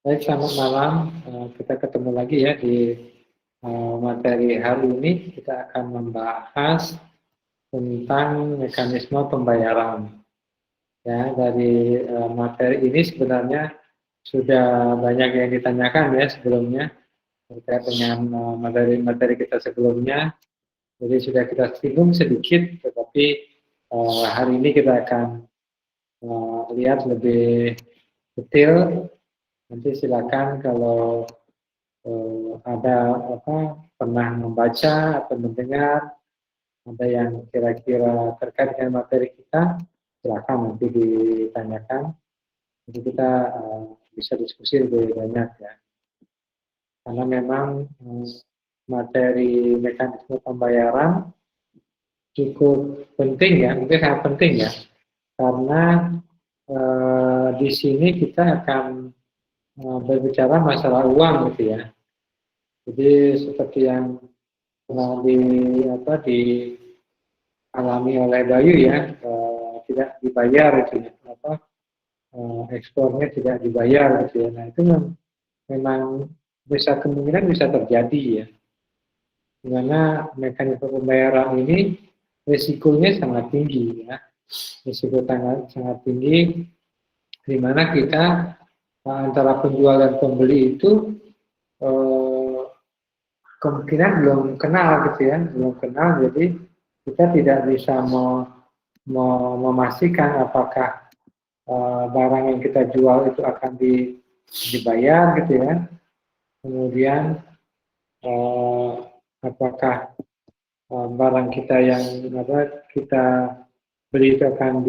Baik, selamat malam. Kita ketemu lagi ya di materi hari ini. Kita akan membahas tentang mekanisme pembayaran. Ya, dari materi ini sebenarnya sudah banyak yang ditanyakan ya sebelumnya terkait dengan materi-materi kita sebelumnya. Jadi sudah kita singgung sedikit, tetapi hari ini kita akan lihat lebih detail. Nanti silakan kalau ada pernah membaca atau mendengar, ada yang kira-kira terkait dengan materi kita, silakan nanti ditanyakan. Jadi kita bisa diskusi lebih banyak ya. Karena memang materi mekanisme pembayaran cukup penting ya, mungkin sangat penting ya. Karena di sini kita akan berbicara masalah uang gitu ya. Jadi seperti yang pernah dialami oleh Bayu ya, tidak dibayar gitu ya, ekspornya tidak dibayar gitu ya. Nah itu memang kemungkinan bisa terjadi ya, dimana mekanisme pembayaran ini risikonya sangat tinggi ya, risiko sangat tinggi, di mana kita antara penjual dan pembeli itu kemungkinan belum kenal gitu ya, belum kenal, jadi kita tidak bisa memastikan apakah barang yang kita jual itu akan dibayar gitu ya, kemudian apakah barang kita yang kita beli itu akan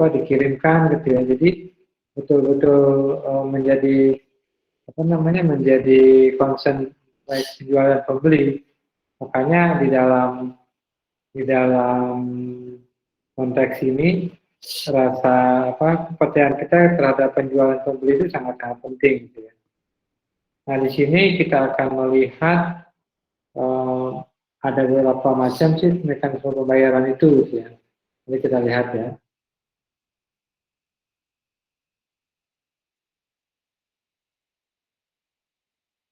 dikirimkan gitu ya. Jadi betul-betul menjadi menjadi concern baik penjual dan pembeli. Makanya di dalam konteks ini rasa kepercayaan kita terhadap penjual dan pembeli itu sangat-sangat penting gitu ya. Nah, di sini kita akan melihat ada beberapa macam sih mekanisme pembayaran itu gitu ya. Jadi kita lihat ya.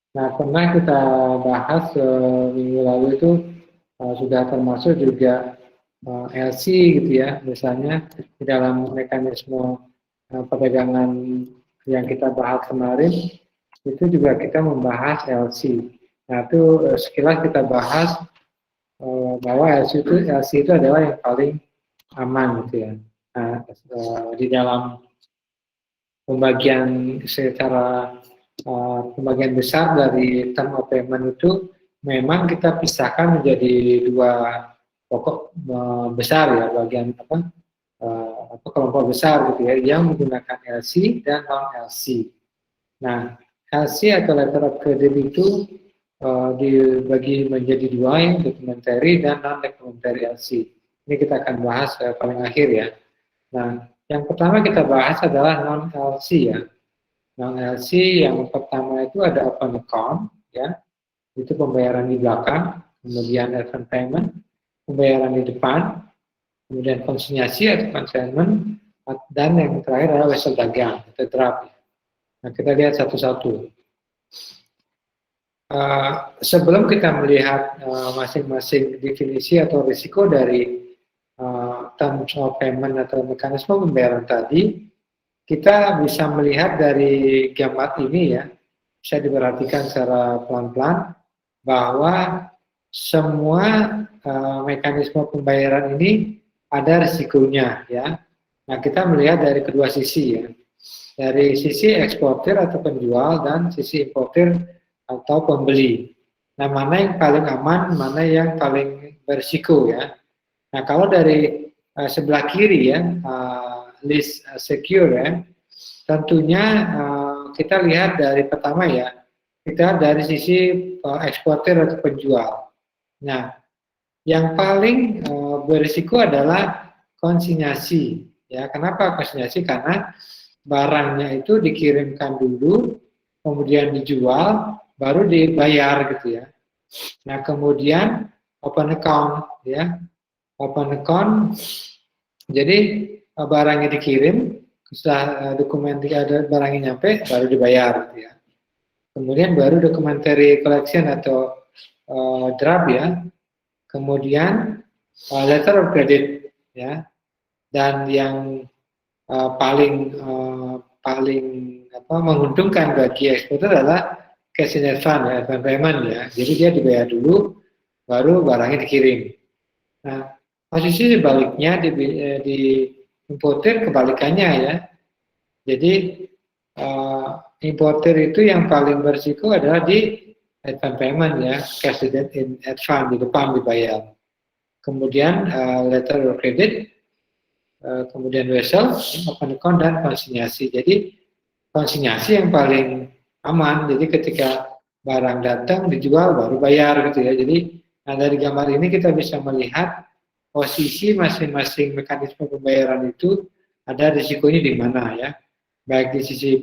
Nah, pernah kita bahas minggu lalu itu sudah termasuk juga LC gitu ya, misalnya di dalam mekanisme perdagangan yang kita bahas kemarin, itu juga kita membahas LC. Nah, itu sekilas kita bahas bahwa LC itu adalah yang paling aman gitu ya. Nah, di dalam pembagian pembagian besar dari term of payment itu memang kita pisahkan menjadi dua pokok besar ya, bagian kelompok besar gitu ya, yang menggunakan LC dan non LC. Nah, LC atau letter of credit itu dibagi menjadi dua, yang documentary dan non documentary LC. Ini kita akan bahas paling akhir ya. Nah, yang pertama kita bahas adalah non LC ya. Non LC yang pertama itu ada open account ya, itu pembayaran di belakang, kemudian advance payment, pembayaran di depan, kemudian konsinyasi atau consignment, dan yang terakhir adalah wesel dagang atau draft. Nah, kita lihat satu-satu. Sebelum kita melihat masing-masing definisi atau risiko dari terms of payment atau mekanisme pembayaran tadi, kita bisa melihat dari gambar ini ya, bisa diperhatikan secara pelan-pelan bahwa semua mekanisme pembayaran ini ada risikonya ya. Nah, kita melihat dari kedua sisi ya, dari sisi eksportir atau penjual dan sisi importir atau pembeli. Nah, mana yang paling aman, mana yang paling berisiko ya. Nah, kalau dari sebelah kiri ya, list secure ya, tentunya kita lihat dari pertama ya, kita dari sisi eksportir atau penjual. Nah, yang paling berisiko adalah konsinyasi ya. Kenapa konsinyasi? Karena barangnya itu dikirimkan dulu, kemudian dijual, baru dibayar gitu ya. Nah, kemudian open account ya, open account, jadi barangnya dikirim, setelah dokumen ada barangnya nyampe, baru dibayar gitu ya. kemudian baru documentary collection atau draft ya, kemudian letter of credit ya, dan yang paling menguntungkan bagi eksportir adalah cash in advance ya, advance payment ya. Jadi dia dibayar dulu, baru barangnya dikirim. Nah, posisi sebaliknya di importir kebalikannya ya. Jadi importir itu yang paling berisiko adalah di advance payment ya, cash in advance, di depan dibayar. Kemudian letter of credit, kemudian wesel, open account, dan konsinyasi. Jadi konsinyasi yang paling aman. Jadi ketika barang datang dijual baru bayar gitu ya. Jadi dari gambar ini kita bisa melihat posisi masing-masing mekanisme pembayaran itu ada risikonya di mana ya. Baik di sisi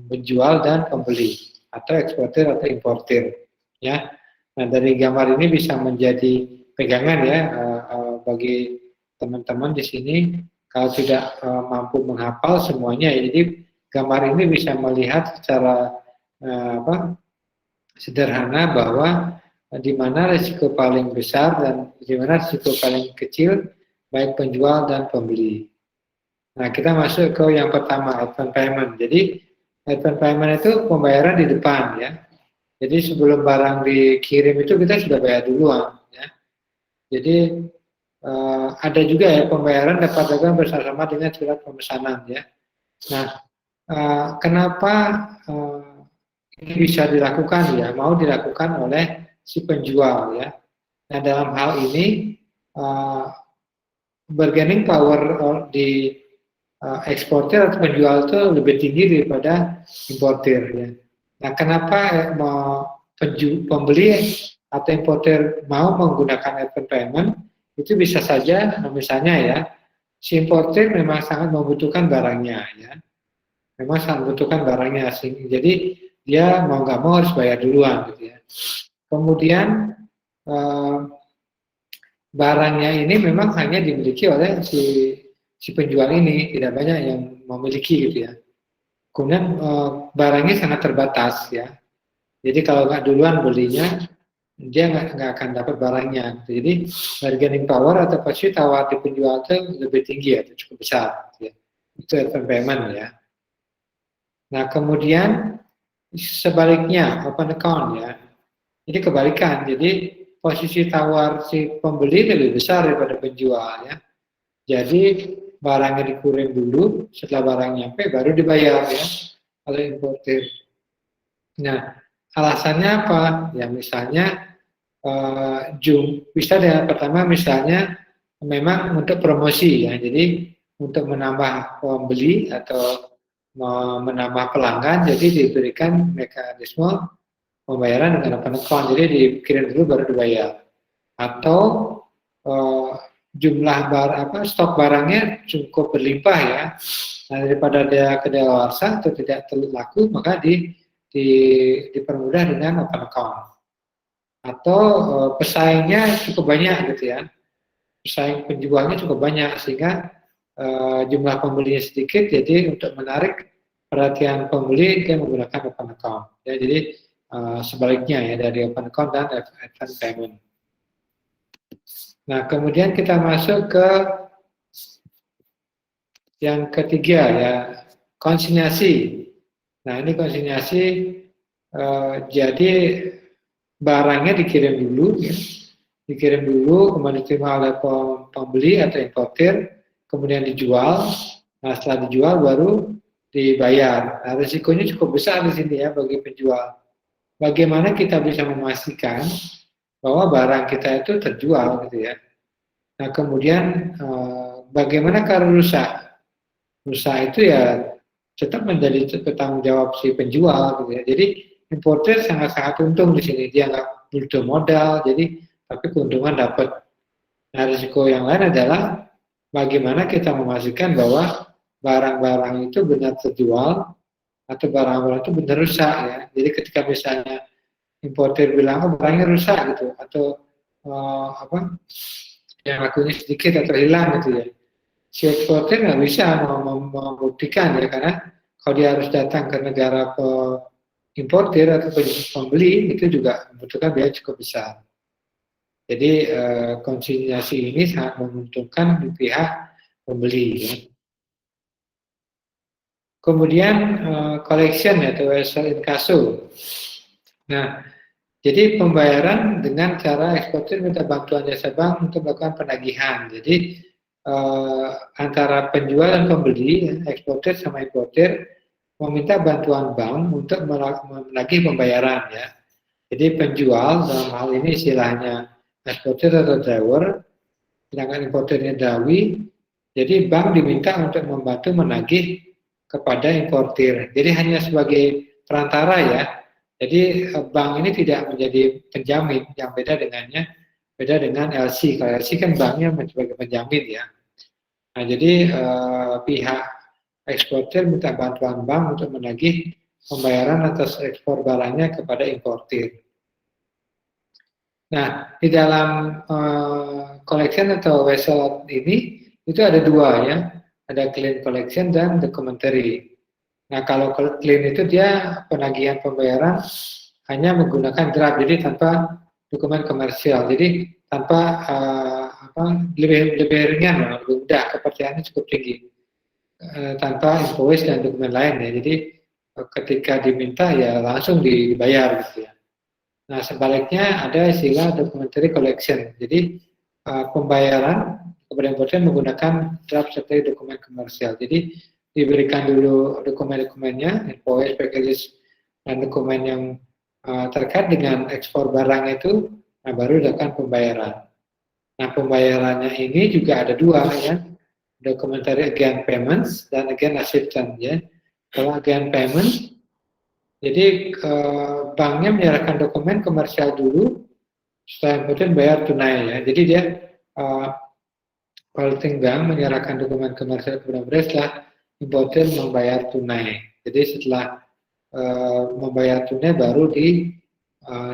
penjual dan pembeli atau eksportir atau importir ya. Nah, dari gambar ini bisa menjadi pegangan ya bagi teman-teman di sini kalau tidak mampu menghafal semuanya. Jadi gambar ini bisa melihat secara sederhana bahwa di mana risiko paling besar dan di mana risiko paling kecil baik penjual dan pembeli. Nah, kita masuk ke yang pertama, advance payment. Jadi advance payment itu pembayaran di depan ya. Jadi sebelum barang dikirim itu kita sudah bayar duluan ya. Jadi ada juga ya pembayaran dapat dilakukan bersama dengan surat pemesanan ya. Nah, kenapa ini bisa dilakukan ya? Mau dilakukan oleh si penjual ya. Nah, dalam hal ini bargaining power di eksportir atau penjual itu lebih tinggi daripada importir ya. Nah, kenapa pembeli atau importir mau menggunakan advance payment? Itu bisa saja, misalnya ya, si importir memang sangat membutuhkan barangnya ya. Memang sangat membutuhkan barangnya asing. Jadi dia mau nggak mau harus bayar duluan gitu ya. Kemudian barangnya ini memang hanya dimiliki oleh si penjual ini, tidak banyak yang memiliki gitu ya. Kemudian barangnya sangat terbatas ya. Jadi kalau nggak duluan belinya, dia nggak akan dapat barangnya. Jadi bargaining power atau posisi tawar di penjual itu lebih tinggi atau cukup besar. Gitu ya. Itu advance payment ya. Nah kemudian sebaliknya open account ya. Jadi kebalikan. Jadi posisi tawar si pembeli lebih besar daripada penjual ya. Jadi barangnya dikirim dulu, setelah barang nyampe baru dibayar ya oleh importir. Nah, alasannya apa? Ya misalnya bisa dengan pertama misalnya memang untuk promosi ya. Jadi untuk menambah pembeli atau menambah pelanggan, jadi diberikan mekanisme pembayaran dengan open account. Jadi dikirim dulu baru dibayar. Atau jumlah stok barangnya cukup berlimpah ya. Nah, daripada dia kedaluarsa atau tidak laku, maka dipermudah dengan open account. Atau pesaingnya cukup banyak gitu ya. Pesaing penjualnya cukup banyak sehingga jumlah pembelinya sedikit, jadi untuk menarik perhatian pembeli dia menggunakan open account. Ya, jadi sebaliknya ya dari open account dan advance payment. Nah, kemudian kita masuk ke yang ketiga ya, konsinyasi. Nah, ini konsinyasi jadi barangnya dikirim dulu ya. Dikirim dulu, kemudian diterima oleh pembeli atau importir, kemudian dijual. Nah, setelah dijual baru dibayar. Nah, risikonya cukup besar di sini ya bagi penjual. Bagaimana kita bisa memastikan bahwa barang kita itu terjual gitu ya. Nah, kemudian bagaimana kalau rusak? Rusak itu ya tetap menjadi tanggung jawab si penjual gitu ya. Jadi importir sangat-sangat untung di sini, dia nggak butuh modal, jadi tapi keuntungan dapat. Nah, risiko yang lain adalah bagaimana kita memastikan bahwa barang-barang itu benar terjual atau barang-barang itu benar rusak ya. Jadi ketika misalnya importir bilang barangnya rusak gitu atau yang lakunya sedikit atau hilang gitu ya, si eksportir nggak bisa membuktikan ya, karena kalau dia harus datang ke negara importir atau pembeli itu juga membutuhkan biaya cukup besar. Jadi konsinyasi ini sangat menguntungkan di pihak pembeli. Ya. Kemudian collection atau wesel inkasso. Nah, jadi pembayaran dengan cara eksportir minta bantuan jasa bank untuk melakukan penagihan. Jadi antara penjual dan pembeli, eksportir sama importir, meminta bantuan bank untuk menagih pembayaran ya. Jadi penjual dalam hal ini istilahnya eksportir atau driver, sedangkan importirnya dawi. Jadi bank diminta untuk membantu menagih kepada importir. Jadi hanya sebagai perantara ya. Jadi bank ini tidak menjadi penjamin, yang beda dengan LC. Kalau LC kan banknya sebagai penjamin ya. Nah jadi pihak eksportir minta bantuan bank untuk menagih pembayaran atas ekspor barangnya kepada importir. Nah di dalam collection atau wesel ini itu ada dua ya. Ada clean collection dan documentary. Nah, kalau clean itu dia penagihan pembayaran hanya menggunakan draft, jadi tanpa dokumen komersial. Jadi tanpa lebih ringan, lebih mudah, kepercayaannya cukup tinggi. Tanpa invoice dan dokumen lain ya. Jadi ketika diminta ya langsung dibayar gitu ya. Nah, sebaliknya ada istilah documentary collection. Jadi pembayaran kepada importer menggunakan draft serta dokumen komersial. Jadi diberikan dulu dokumen-dokumennya, invoice, package, dan dokumen yang terkait dengan ekspor barang itu, nah baru dilakukan pembayaran. Nah pembayarannya ini juga ada dua ya, documentary again payments dan again acceptance ya. Kalau again payment, jadi banknya menyerahkan dokumen komersial dulu, setelah kemudian bayar tunai ya. Jadi dia collecting bank menyerahkan dokumen komersial kepada importer setelah importer membayar tunai. Jadi setelah membayar tunai baru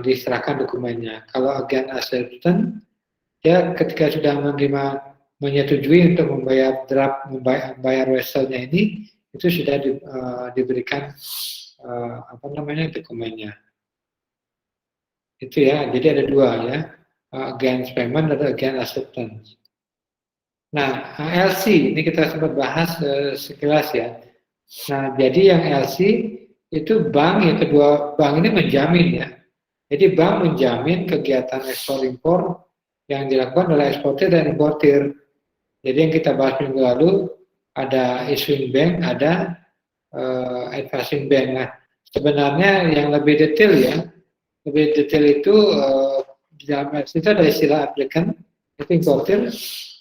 diserahkan dokumennya. Kalau again acceptance, ya ketika sudah menyetujui untuk membayar draft, membayar weselnya ini, itu sudah diberikan dokumennya. Itu ya. Jadi ada dua ya, against payment atau against acceptance. Nah, LC ini kita sempat bahas sekilas ya. Nah, jadi yang LC itu bank yang kedua, bank ini menjamin ya. Jadi bank menjamin kegiatan ekspor impor yang dilakukan oleh eksportir dan importir. Jadi yang kita bahas minggu lalu ada issuing bank, ada advising bank. Nah, sebenarnya yang lebih detail ya, lebih detail itu di dalam LC itu ada istilah applicant, itu importir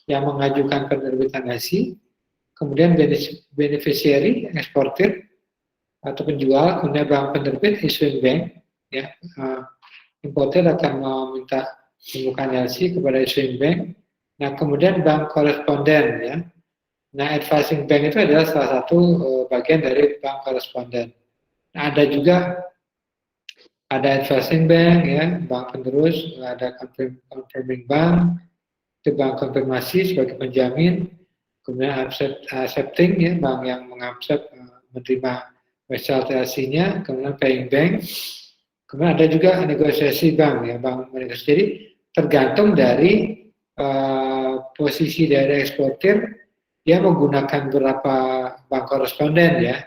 yang mengajukan penerbitan LC, kemudian beneficiary, eksportir atau penjual, kemudian bank penerbit, issuing bank, ya, importir akan meminta pembukaan LC kepada issuing bank. Nah, kemudian bank koresponden, ya. Nah, advising bank itu adalah salah satu bagian dari bank koresponden. Nah, ada juga advising bank, ya, bank penerus, ada confirming bank, itu bank konfirmasi sebagai penjamin, kemudian accepting ya, bank yang mengaccept menerima wesel LC-nya, kemudian paying bank, kemudian ada juga negosiasi bank ya, bank negosiasi. Jadi tergantung dari posisi dari eksportir, dia menggunakan berapa bank koresponden ya.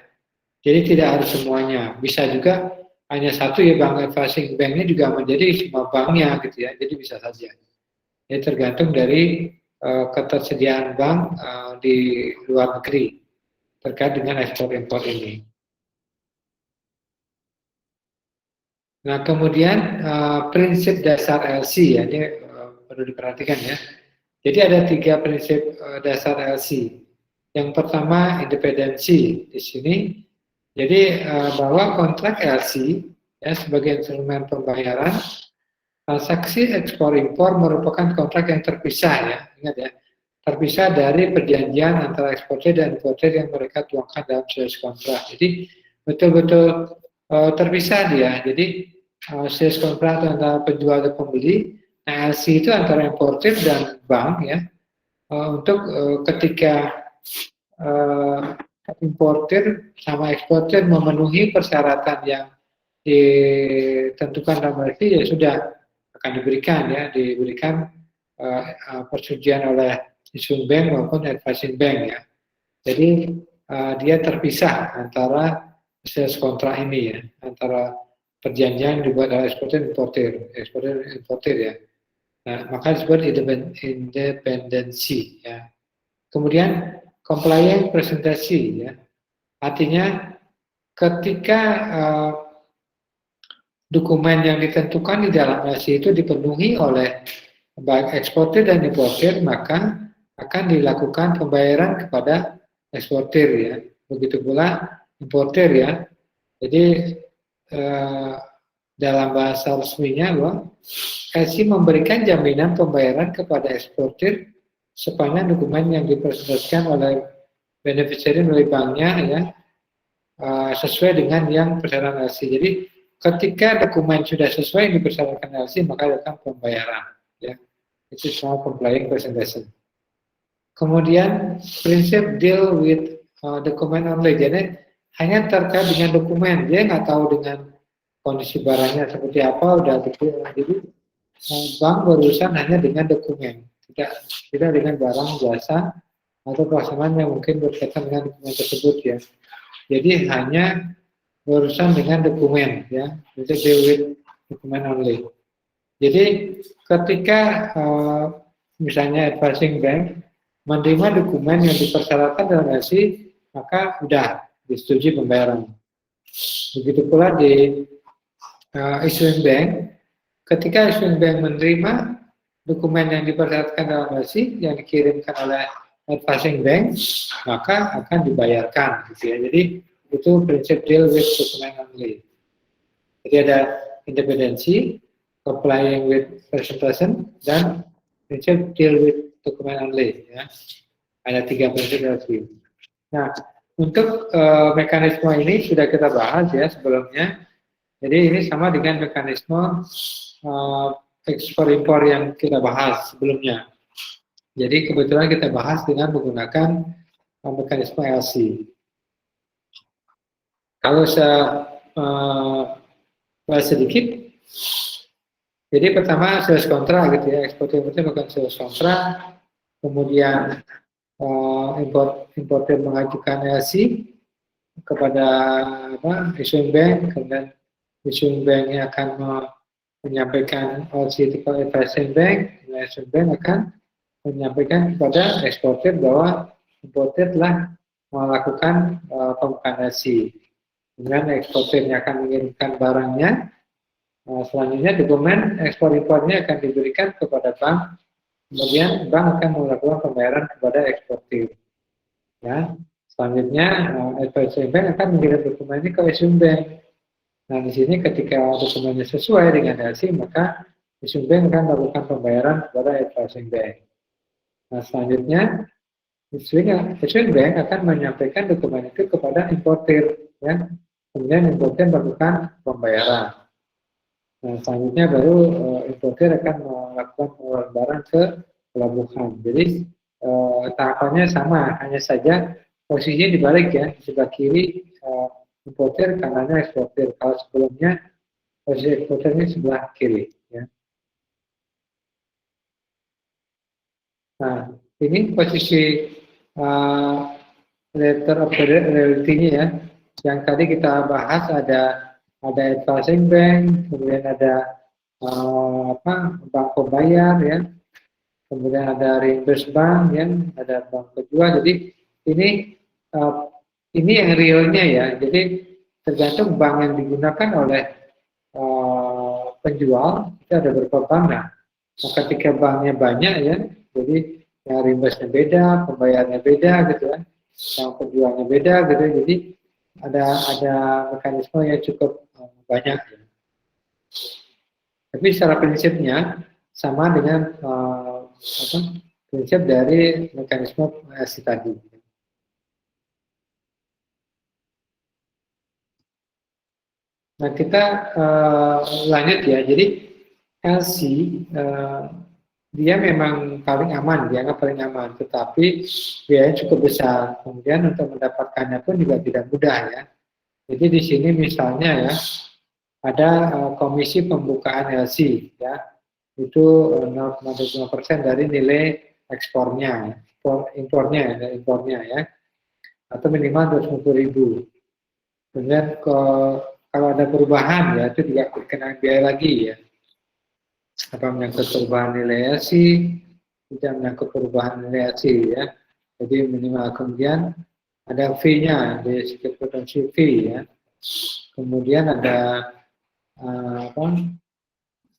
Jadi tidak harus semuanya, bisa juga hanya satu ya, bank advising banknya juga menjadi semua banknya gitu ya, jadi bisa saja. Ini tergantung dari ketersediaan bank di luar negeri terkait dengan ekspor impor ini. Nah, kemudian prinsip dasar LC ya, ini perlu diperhatikan ya. Jadi ada 3 prinsip dasar LC. Yang pertama independensi di sini. Jadi bahwa kontrak LC ya sebagai instrumen pembayaran, transaksi ekspor impor merupakan kontrak yang terpisah ya, ingat ya, terpisah dari perjanjian antara eksportir dan importir yang mereka tuangkan dalam sales kontrak. Jadi betul-betul terpisah dia. Jadi sales kontrak antara penjual dan pembeli, nah LC itu antara importir dan bank ya, untuk ketika importir sama eksportir memenuhi persyaratan yang ditentukan dalam LC ya sudah akan diberikan persetujuan oleh issuing bank maupun advising bank ya. Jadi dia terpisah antara sales kontrak ini ya, antara perjanjian dibuat oleh eksportir importir ya. Nah, maka disebut independensi ya. Kemudian compliant presentasi ya. Artinya ketika dokumen yang ditentukan di dalam LC itu dipenuhi oleh baik eksportir dan importir, maka akan dilakukan pembayaran kepada eksportir ya. Begitu pula importir ya. Jadi dalam bahasa resminya bahwa LC memberikan jaminan pembayaran kepada eksportir sepanjang dokumen yang dipresentasikan oleh beneficiary melalui banknya ya sesuai dengan yang persyarat LC. Jadi ketika dokumen sudah sesuai yang dipersyaratkan LC maka dilakukan pembayaran ya. Itu soal compliant presentation. Kemudian prinsip deal with document only. Jadi hanya terkait dengan dokumen, dia nggak tahu dengan kondisi barangnya seperti apa, udah gitu. Jadi bank berurusan hanya dengan dokumen, tidak dengan barang, jasa atau pelaksanaan yang mungkin berkaitan dengan dokumen tersebut ya. Jadi hanya berurusan dengan dokumen ya, itu deal with document only. Jadi ketika misalnya advising bank menerima dokumen yang dipersyaratkan dalam LC, maka sudah disetujui pembayaran. Begitu pula di issuing bank, ketika issuing bank menerima dokumen yang dipersyaratkan dalam LC yang dikirimkan oleh advising bank, maka akan dibayarkan. Gitu ya. Jadi itu prinsip deal with document only. Jadi ada independensi, complying with presentation, dan prinsip deal with document only. Ya. Ada 3 prinsip LC. Nah, untuk mekanisme ini sudah kita bahas ya sebelumnya. Jadi ini sama dengan mekanisme ekspor impor yang kita bahas sebelumnya. Jadi kebetulan kita bahas dengan menggunakan mekanisme LC. Kalau saya bahas sedikit, jadi pertama sales kontrak gitu ya, eksportir melakukan sales kontrak, kemudian importir mengajukan LC kepada issuing bank, kemudian issuing bank akan menyampaikan LC ke advising bank, issuing bank akan menyampaikan kepada eksportir bahwa importir telah melakukan pembukaan LC. Kemudian eksportirnya akan mengirimkan barangnya. Selanjutnya dokumen ekspor impornya akan diberikan kepada bank. Kemudian bank akan melakukan pembayaran kepada eksportir. Ya. Selanjutnya advising bank akan mengirim dokumen ini ke issuing bank. Nah di sini ketika dokumennya sesuai dengan LC maka issuing bank akan melakukan pembayaran kepada advising bank. Nah selanjutnya issuing bank akan menyampaikan dokumen itu kepada importir. Ya. Kemudian importir melakukan pembayaran. Nah, selanjutnya baru importir akan melakukan pengeluaran barang ke pelabuhan. Jadi tahapannya sama, hanya saja posisinya dibalik ya, di sebelah kiri importir, kanannya eksportir. Kalau sebelumnya posisi eksportirnya sebelah kiri. Ya. Nah, ini posisi letter of reality-nya ya. Yang tadi kita bahas ada advising bank, kemudian ada bank pembayar ya, kemudian ada reimburse bank ya, ada bank penjual. Jadi ini yang realnya ya. Jadi tergantung bank yang digunakan oleh penjual itu ada beberapa bank. Nah, ketika banknya banyak ya, jadi yang reimburse-nya beda, pembayarnya beda gitu kan, yang penjualnya beda gitu. Jadi ada mekanisme yang cukup banyak. Tapi secara prinsipnya sama dengan prinsip dari mekanisme LC tadi. Nah kita lanjut ya. Jadi LC dia memang paling aman, dianggap paling aman, tetapi biayanya cukup besar. Kemudian untuk mendapatkannya pun juga tidak mudah ya. Jadi di sini misalnya ya, ada komisi pembukaan LC, ya, itu 0,25% dari nilai ekspornya, impornya ya, atau minimal 250.000. Kemudian kalau ada perubahan ya itu juga kena biaya lagi ya. Apa menyangkut perubahan nilai LC, tidak menyangkut perubahan nilai LC ya. Jadi minimal. Kemudian ada fee-nya, basic potensi fee ya. Kemudian ada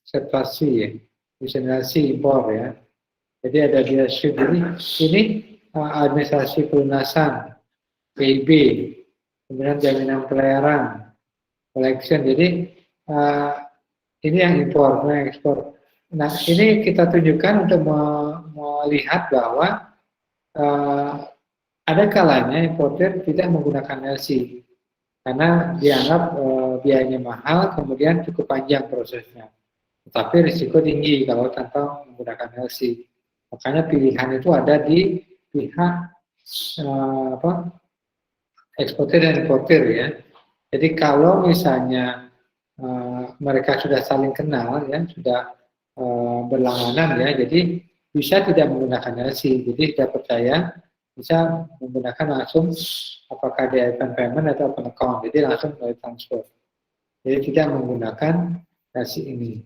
sertasi ya, lisensi impor ya. Jadi ada dealership. Jadi ini administrasi pelunasan, PIB, kemudian jaminan pelayaran, collection. Jadi ini yang impor, yang ekspor. Nah ini kita tunjukkan untuk melihat bahwa ada kalanya importer tidak menggunakan LC karena dianggap biayanya mahal, kemudian cukup panjang prosesnya. Tetapi risiko tinggi kalau tanpa menggunakan LC. Makanya pilihan itu ada di pihak eksportir dan importer ya. Jadi kalau misalnya mereka sudah saling kenal ya, sudah berlangganan ya, jadi bisa tidak menggunakan LC. Jadi tidak percaya bisa menggunakan langsung apakah dia payment atau open account. Jadi langsung melalui transfer. Jadi tidak menggunakan LC ini.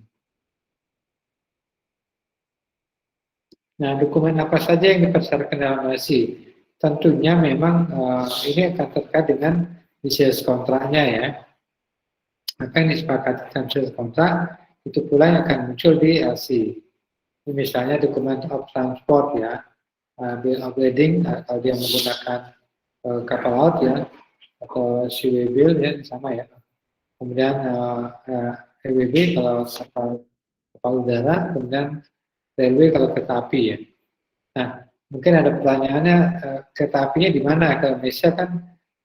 Nah, dokumen apa saja yang dipersyaratkan dalam LC? Tentunya memang ini akan terkait dengan sales kontraknya ya. Maka yang disepakati dalam sales kontrak itu pula yang akan muncul di LC. Ini misalnya dokumen of transport ya, bill of lading kalau dia menggunakan kapal laut ya, atau seaway bill ya sama ya. Kemudian EWB kalau kapal udara, kemudian railway kalau kereta api ya. Nah, mungkin ada pertanyaannya, kereta apinya di mana? Ke Indonesia kan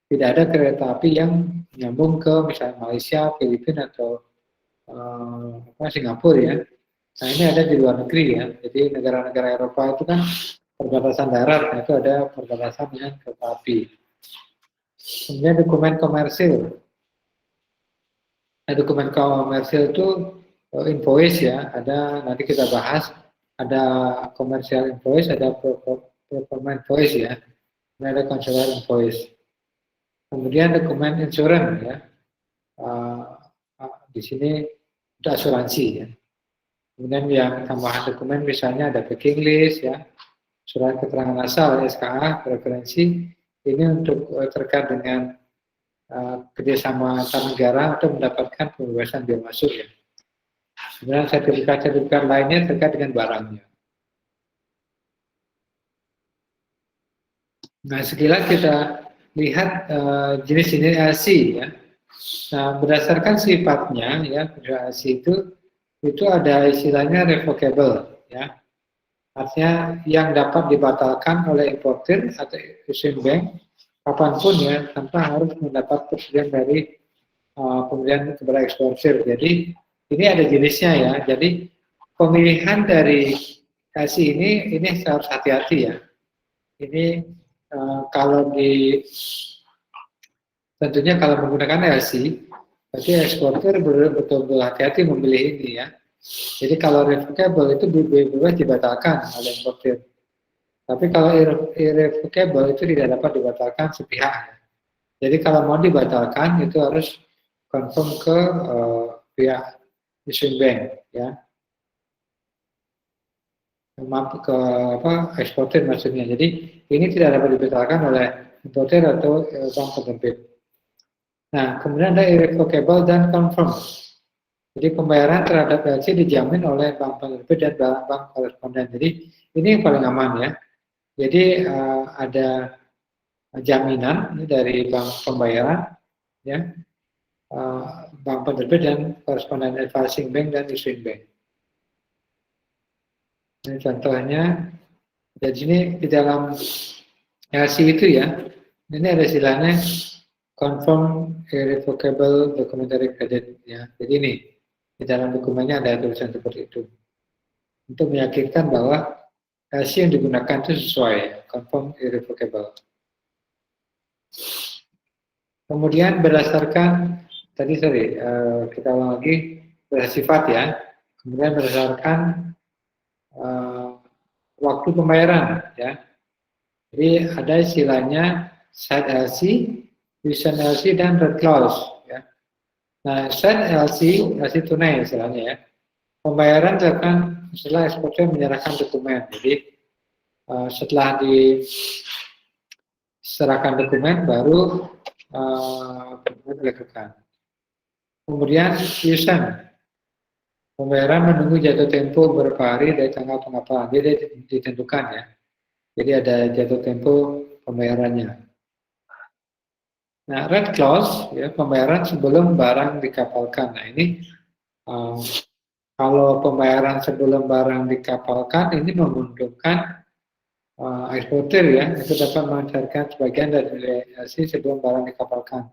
tidak ada kereta api yang nyambung ke misalnya Malaysia, Filipina atau Singapura ya. Nah ini ada di luar negeri ya. Jadi negara-negara Eropa itu kan perbatasan darat, nah itu ada perbatasan dengan kereta api. Kemudian dokumen komersil. Nah, dokumen komersil itu invoice ya. Ada nanti kita bahas. Ada commercial invoice, ada performance invoice ya. Ini ada consumer invoice. Kemudian dokumen insurance ya. Di sini itu asuransi ya. Kemudian yang tambahan dokumen misalnya ada packing list ya, surat keterangan asal SKA, preferensi. Ini untuk terkait dengan kerjasama antar negara untuk mendapatkan pembebasan biaya masuk ya. Kemudian sertifikat-sertifikat lainnya terkait dengan barangnya. Nah, sekilas kita lihat jenis-jenis LC ya. Nah, berdasarkan sifatnya ya, LC itu ada istilahnya revocable ya. Artinya yang dapat dibatalkan oleh importer atau issuing bank kapanpun ya, tanpa harus mendapat persetujuan dari pemberian kepada eksportir. Jadi ini ada jenisnya ya. Jadi pemilihan dari LC ini harus hati-hati ya. Ini kalau tentunya kalau menggunakan LC, berarti eksportir betul-betul hati-hati memilih ini ya. Jadi kalau irrevocable itu bebas dibatalkan oleh importir. Tapi kalau irrevocable itu tidak dapat dibatalkan sepihak. Jadi kalau mau dibatalkan itu harus confirm ke pihak issuing bank ya. Ke eksportir maksudnya. Jadi ini tidak dapat dibatalkan oleh importir atau bank penerbit. Nah, kemudian ada irrevocable dan confirm. Jadi pembayaran terhadap LC dijamin oleh bank penerbit dan bank koresponden. Jadi ini yang paling aman ya. Jadi ada jaminan dari bank pembayaran, ya, bank penerbit dan koresponden advising bank dan issuing bank. Ini contohnya. Jadi ini di dalam LC itu ya, ini ada istilahnya confirm irrevocable documentary credit ya. Jadi ini di dalam dokumennya ada tulisan seperti itu untuk meyakinkan bahwa LC yang digunakan itu sesuai, confirm irrevocable. Kemudian berdasarkan tadi kita ulang lagi bersifat ya. Kemudian berdasarkan waktu pembayaran ya. Jadi ada istilahnya side LC, vision LC dan red clause ya. Nah, side LC tunai istilahnya ya. Pembayaran dilakukan setelah eksportir menyerahkan dokumen. Jadi setelah diserahkan dokumen baru dilakukan. Kemudian vision. Pembayaran menunggu jatuh tempo beberapa hari dari tanggal pengapalan. Jadi ditentukan ya. Jadi ada jatuh tempo pembayarannya. Nah, red clause ya, pembayaran sebelum barang dikapalkan. Nah, ini kalau pembayaran sebelum barang dikapalkan ini menguntungkan eksportir ya, itu dapat mencairkan sebagian dari nilai hasil sebelum barang dikapalkan.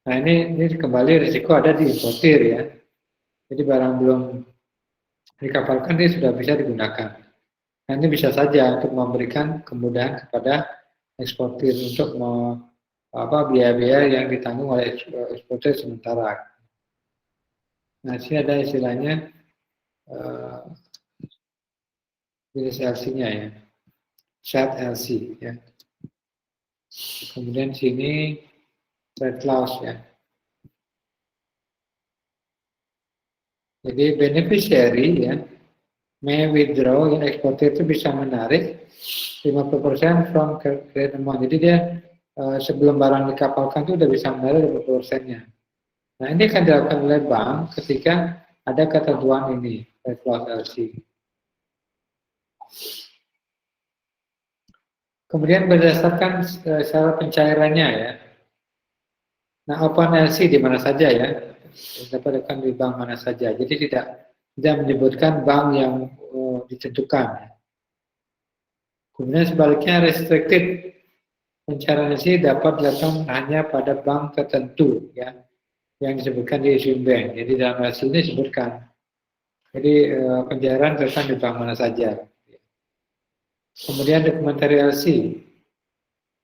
Nah, ini kembali risiko ada di importir ya. Jadi barang belum dikapalkan dia sudah bisa digunakan. Nah, ini bisa saja untuk memberikan kemudahan kepada eksportir untuk biaya-biaya yang ditanggung oleh eksportir sementara. Nah, sini ada istilahnya jenis LC-nya ya, set LC ya. Kemudian sini red clause ya. Jadi beneficiary ya may withdraw, ya eksportir itu bisa menarik 50% from credit amount. Jadi dia sebelum barang dikapalkan itu sudah bisa menarik 50%-nya. Nah, ini akan dilakukan oleh bank ketika ada ketentuan ini, red clause LC. Kemudian berdasarkan syarat pencairannya ya. Nah, open LC di mana saja ya, dapat dilakukan di bank mana saja. Jadi tidak menyebutkan bank yang ditentukan. Kemudian sebaliknya restricted pencairan LC dapat dilakukan hanya pada bank tertentu ya, yang disebutkan di issuing bank. Jadi dalam LC ini disebutkan. Jadi pencairan dilakukan di bank mana saja. Kemudian dokumentari LC.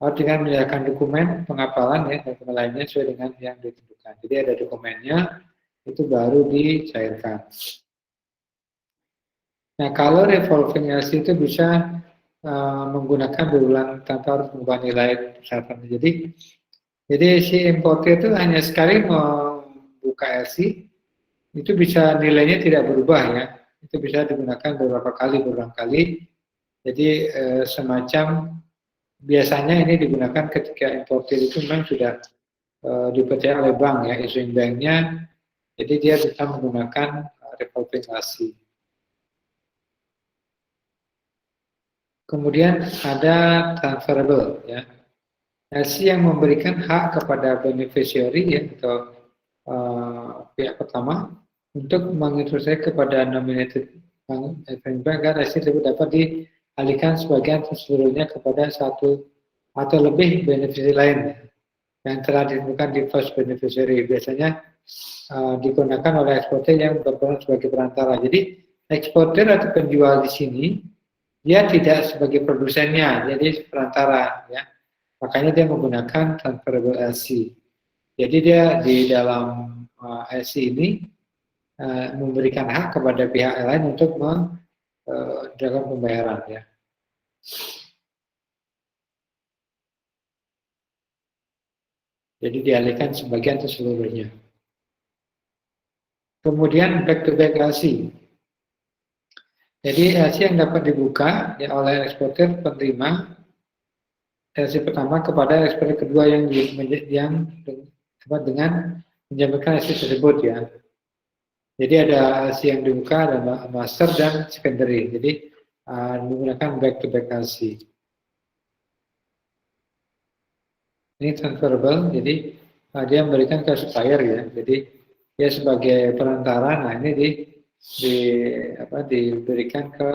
Dengan menyediakan dokumen pengapalan ya, dokumen lainnya sesuai dengan yang ditentukan. Jadi ada dokumennya, itu baru dicairkan. Nah, kalau revolving LC itu bisa menggunakan berulang tanpa harus mengubah nilai persyaratan. Jadi si importer itu hanya sekali membuka LC, itu bisa nilainya tidak berubah ya. Itu bisa digunakan beberapa kali, berulang kali. Jadi semacam biasanya ini digunakan ketika importer itu memang sudah dipercaya oleh bank ya, issuing banknya, jadi dia bisa menggunakan revolving LC. Kemudian ada transferable ya, LC yang memberikan hak kepada beneficiary ya, atau pihak pertama untuk menginstruksikan kepada nominated bank agar LC tersebut dapat dialihkan sebagian seluruhnya kepada satu atau lebih beneficiary lain yang telah ditemukan di first beneficiary. Biasanya digunakan oleh eksportir yang berperan sebagai perantara. Jadi eksportir atau penjual di sini dia tidak sebagai produsennya, jadi perantara ya. Makanya dia menggunakan transferable LC. Jadi dia di dalam LC ini memberikan hak kepada pihak lain untuk melakukan pembayaran ya. Jadi dialihkan sebagian atau seluruhnya. Kemudian back to back LC. Jadi LC yang dapat dibuka ya oleh eksportir penerima LC pertama kepada eksportir kedua yang dengan menjaminkan LC tersebut ya. Jadi ada LC yang dibuka, ada master dan secondary. Jadi menggunakan back to back LC. Ini transferable, jadi dia memberikan ke supplier ya. Jadi dia sebagai perantara, nah ini diberikan ke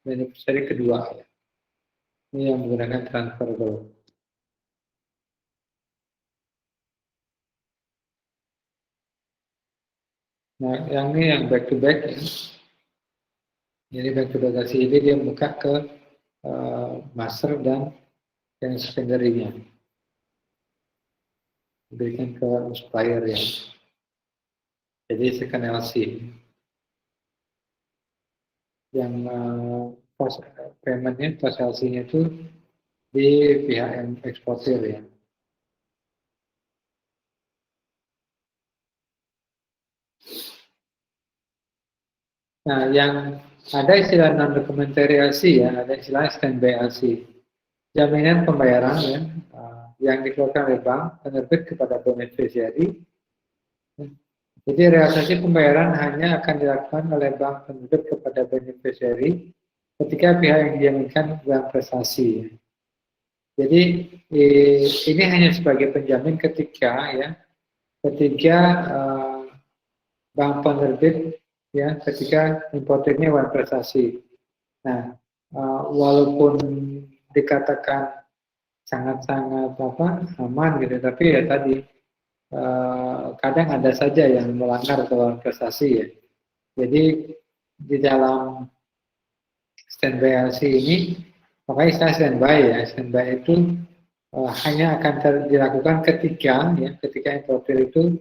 beneficiary kedua ya. Ini yang menggunakan transferable. Nah, yang ini yang back to back ya. Jadi back to back LC ini dia buka ke master dan yang secondary-nya. Diberikan ke supplier ya. Jadi second LC yang post paymentnya post LC-nya itu di pihak yang eksportir ya. Nah, yang ada istilah non-documentary LC ya, ada istilah standby LC. Jaminan pembayaran ya, yang dikeluarkan oleh bank penerbit kepada beneficiary. Jadi realisasi pembayaran hanya akan dilakukan oleh bank penerbit kepada beneficiary ketika pihak yang dijaminkan dalam prestasi. Jadi ini hanya sebagai penjamin ketika ya, ketika bank penerbit ya, ketika importernya wan prestasi. Nah, walaupun dikatakan sangat-sangat aman gitu, tapi ya tadi kadang ada saja yang melanggar aturan prestasi ya. Jadi di dalam standby LC ini, makanya istilah standby ya, standby itu hanya akan dilakukan ketika ya, ketika importer itu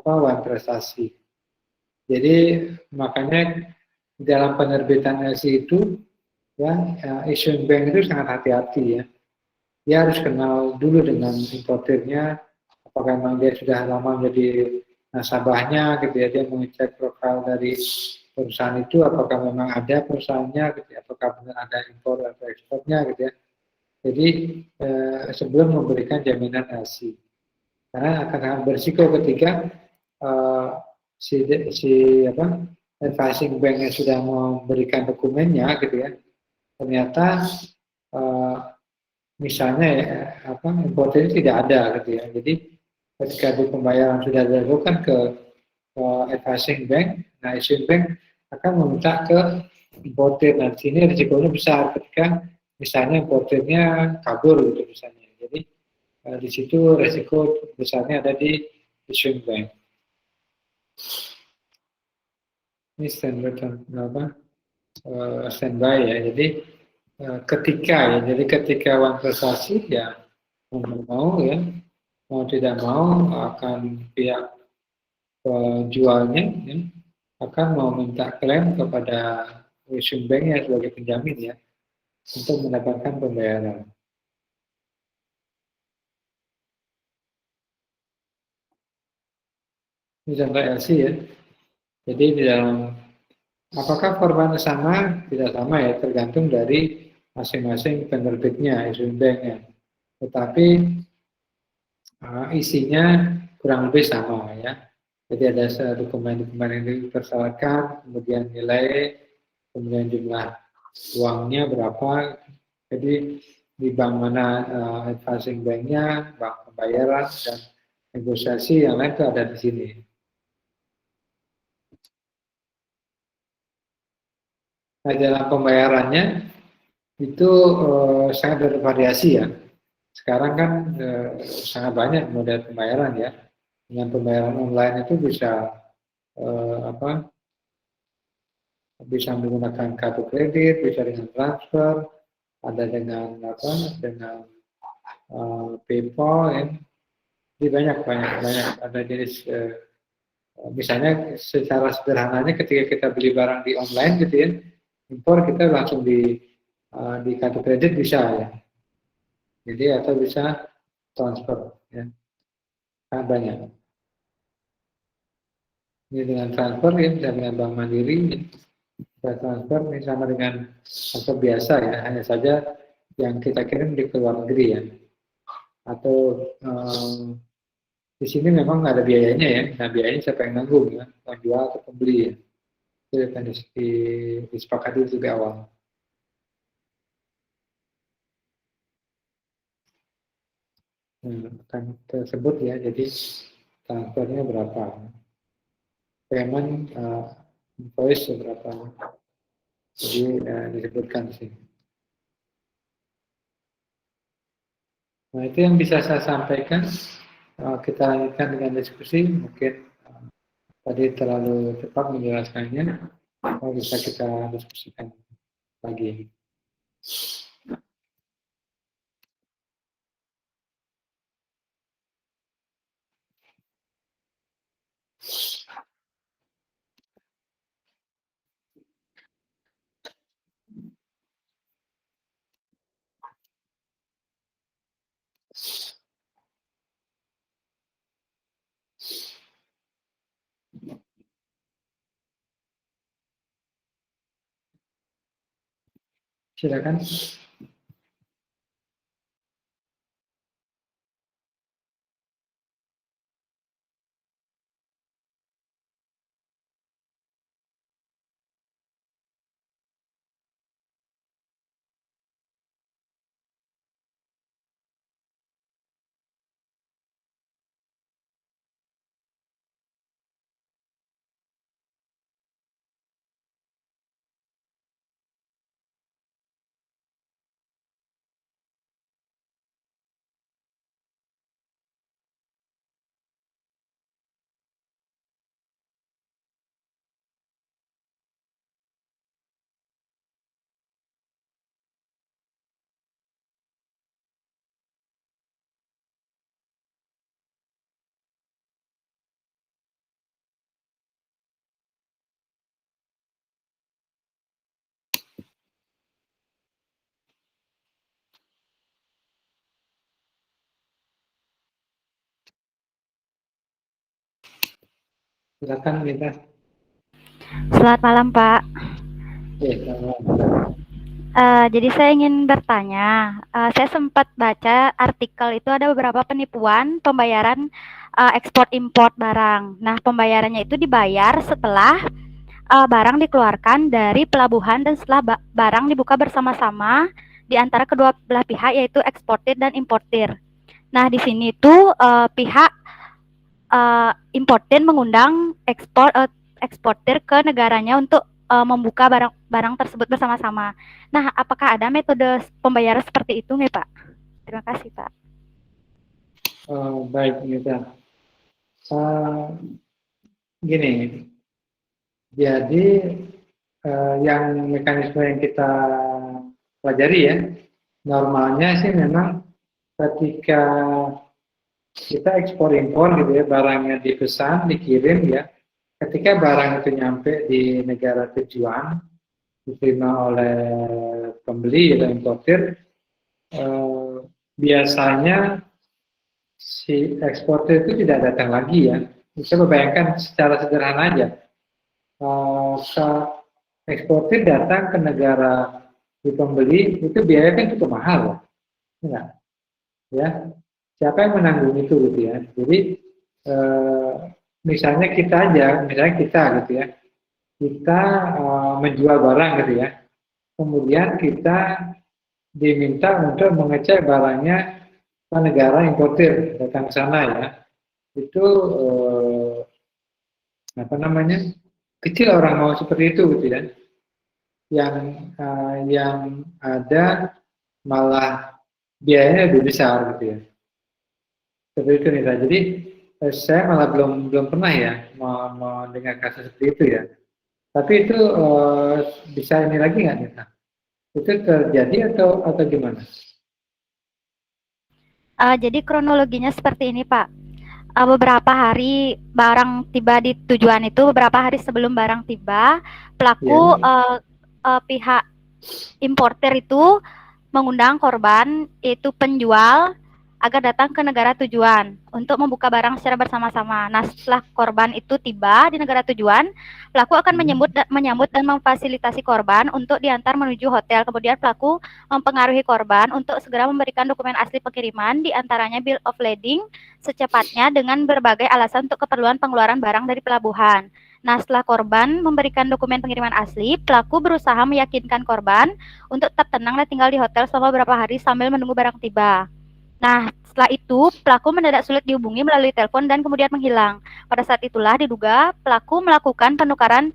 wan prestasi. Jadi makanya dalam penerbitan LC itu ya issuing bank itu sangat hati-hati ya. Dia harus kenal dulu dengan importernya, apakah memang dia sudah lama menjadi nasabahnya gitu ya, dia mengecek profil dari perusahaan itu, apakah memang ada perusahaannya gitu ya, apakah benar ada impor atau ekspornya gitu ya. Jadi sebelum memberikan jaminan LC, karena akan sangat berisiko ketika si advising bank yang sudah memberikan dokumennya gitu ya, ternyata misalnya ya, importer tidak ada gitu ya. Jadi ketika di pembayaran sudah dilakukan ke advising bank, nah issuing bank akan meminta ke importer. Nah di sini risikonya besar ketika misalnya importernya kabur gitu misalnya. Jadi di situ risiko besarnya ada di issuing bank. Ini standby ya. Jadi ketika ya, jadi ketika uang prestasi ya mau ya, mau tidak mau akan pihak penjualnya ya, akan mau minta klaim kepada issuing bank ya sebagai penjamin ya untuk mendapatkan pembayaran. Ini contoh LC ya. Jadi di dalam apakah korban sama? Tidak sama ya, tergantung dari masing-masing penerbitnya, issuing banknya. Tetapi isinya kurang lebih sama ya. Jadi ada dokumen-dokumen yang dipersyaratkan, kemudian nilai, kemudian jumlah uangnya berapa. Jadi di bank mana advising banknya, bank pembayaran, dan negosiasi yang lain itu ada di sini. Nah, dalam pembayarannya itu sangat bervariasi ya. Sekarang kan sangat banyak model pembayaran ya. Dengan pembayaran online itu bisa bisa menggunakan kartu kredit, bisa dengan transfer, ada dengan dengan PayPal ya. Jadi banyak ada jenis misalnya secara sederhananya ketika kita beli barang di online gitu ya, impor kita langsung di kartu kredit bisa ya. Jadi atau bisa transfer ya. Sangat banyak. Ini dengan transfer ya, bisa dengan Bank Mandiri, bisa transfer ini sama dengan transfer biasa ya, hanya saja yang kita kirim di luar negeri ya. Atau di sini memang ada biayanya ya, nah biayanya siapa yang nanggung ya, penjual atau pembeli ya. Itu akan disepakati juga awal. Akan tersebut ya, jadi transfernya berapa, payment invoice berapa, jadi disebutkan sih. Nah itu yang bisa saya sampaikan. Kita lanjutkan dengan diskusi, mungkin tadi terlalu cepat menjelaskannya, bisa kita diskusikan lagi. Silakan. Silakan Mita. Selamat malam, Pak. Selamat. Jadi saya ingin bertanya, saya sempat baca artikel itu ada beberapa penipuan pembayaran ekspor impor barang. Nah, pembayarannya itu dibayar setelah barang dikeluarkan dari pelabuhan dan setelah barang dibuka bersama-sama di antara kedua belah pihak, yaitu eksportir dan importir. Nah, di sini tuh pihak importir mengundang eksportir ke negaranya untuk membuka barang tersebut bersama-sama. Nah, apakah ada metode pembayaran seperti itu nih, Pak? Terima kasih, Pak. Baik, Mita. Gini, jadi yang mekanisme yang kita pelajari ya, normalnya sih memang ketika kita ekspor impor gitu ya, barangnya dipesan, dikirim ya, ketika barang itu nyampe di negara tujuan, diterima oleh pembeli atau importir, biasanya si eksportir itu tidak datang lagi ya. Bisa membayangkan secara sederhana aja, eksportir datang ke negara di pembeli itu biaya kan cukup mahal ya, ya. Siapa yang menanggung itu gitu ya. Jadi misalnya kita aja, misalnya kita gitu ya, kita menjual barang gitu ya, kemudian kita diminta untuk mengecek barangnya ke negara importir, datang ke sana ya, itu apa namanya, kecil orang mau seperti itu gitu ya. Yang ada malah biayanya lebih besar gitu ya. Seperti itu nih, jadi saya malah belum pernah ya mendengar kasus seperti itu ya. Tapi itu bisa ini lagi nggak Nita? Itu terjadi atau gimana? Jadi kronologinya seperti ini, Pak. Beberapa hari barang tiba di tujuan itu, beberapa hari sebelum barang tiba, pelaku pihak importer itu mengundang korban, yaitu penjual, agar datang ke negara tujuan untuk membuka barang secara bersama-sama. Nah, setelah korban itu tiba di negara tujuan, pelaku akan menyambut dan memfasilitasi korban untuk diantar menuju hotel. Kemudian pelaku mempengaruhi korban untuk segera memberikan dokumen asli pengiriman, diantaranya bill of lading, secepatnya dengan berbagai alasan untuk keperluan pengeluaran barang dari pelabuhan. Nah, setelah korban memberikan dokumen pengiriman asli, pelaku berusaha meyakinkan korban untuk tetap tenang dan tinggal di hotel selama beberapa hari sambil menunggu barang tiba. Nah, setelah itu, pelaku mendadak sulit dihubungi melalui telepon dan kemudian menghilang. Pada saat itulah diduga pelaku melakukan penukaran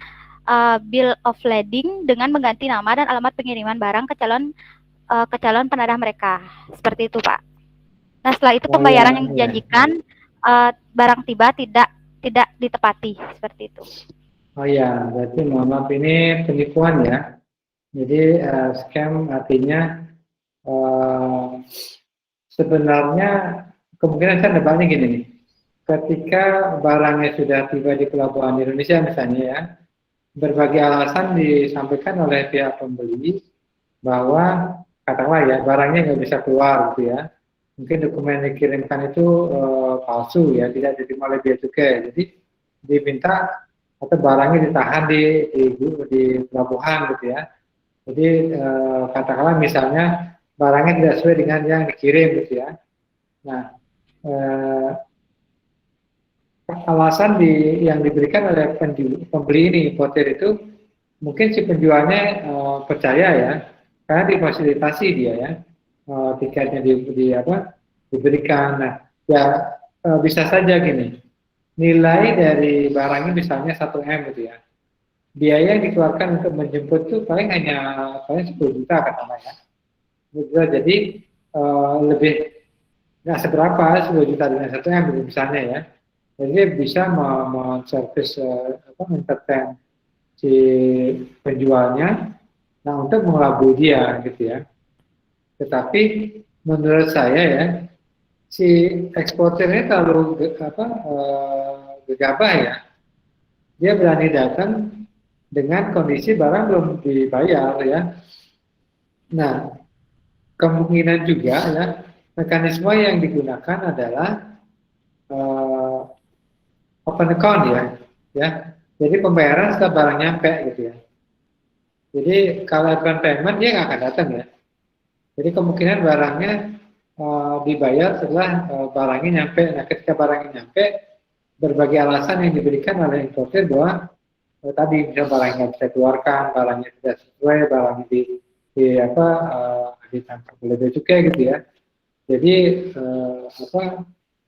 bill of lading dengan mengganti nama dan alamat pengiriman barang ke calon penadah mereka. Seperti itu, Pak. Nah, setelah itu pembayaran yang dijanjikan barang tiba tidak ditepati, seperti itu. Oh ya, berarti mohon maaf ini penipuan ya. Jadi scam artinya sebenarnya kemungkinan saya nebaknya gini nih. Ketika barangnya sudah tiba di pelabuhan Indonesia misalnya ya, berbagai alasan disampaikan oleh pihak pembeli bahwa katakanlah ya barangnya nggak bisa keluar gitu ya. mungkin dokumen yang dikirimkan itu palsu ya, tidak diterima oleh bea cukai. Jadi diminta atau barangnya ditahan di pelabuhan gitu ya. Jadi katakanlah misalnya barangnya tidak sesuai dengan yang dikirim gitu ya. Nah, alasan yang diberikan oleh pembeli ini, importer itu, mungkin si penjualnya percaya ya, karena difasilitasi dia ya, tiketnya diberikan. Nah, ya bisa saja gini, nilai dari barangnya misalnya 1 M gitu ya, biaya yang dikeluarkan untuk menjemput itu paling 10 juta katanya ya. Jadi lebih nggak seberapa 10 juta dengan 1 M misalnya ya. Jadi bisa menservis entertain si penjualnya, nah untuk mengelabui dia gitu ya. Tetapi menurut saya ya, si eksportirnya terlalu gegabah ya. Dia berani datang dengan kondisi barang belum dibayar ya. Nah, kemungkinan juga ya mekanisme yang digunakan adalah open account ya. Jadi pembayaran setelah barang nyampe gitu ya. Jadi kalau advance payment dia nggak akan datang ya. Jadi kemungkinan barangnya dibayar setelah barangnya nyampe. Nah, ketika barangnya nyampe, berbagai alasan yang diberikan oleh importer bahwa tadi misalnya barangnya nggak bisa keluarkan, barangnya tidak sesuai, barangnya ditangkap oleh bea cukai gitu ya. Jadi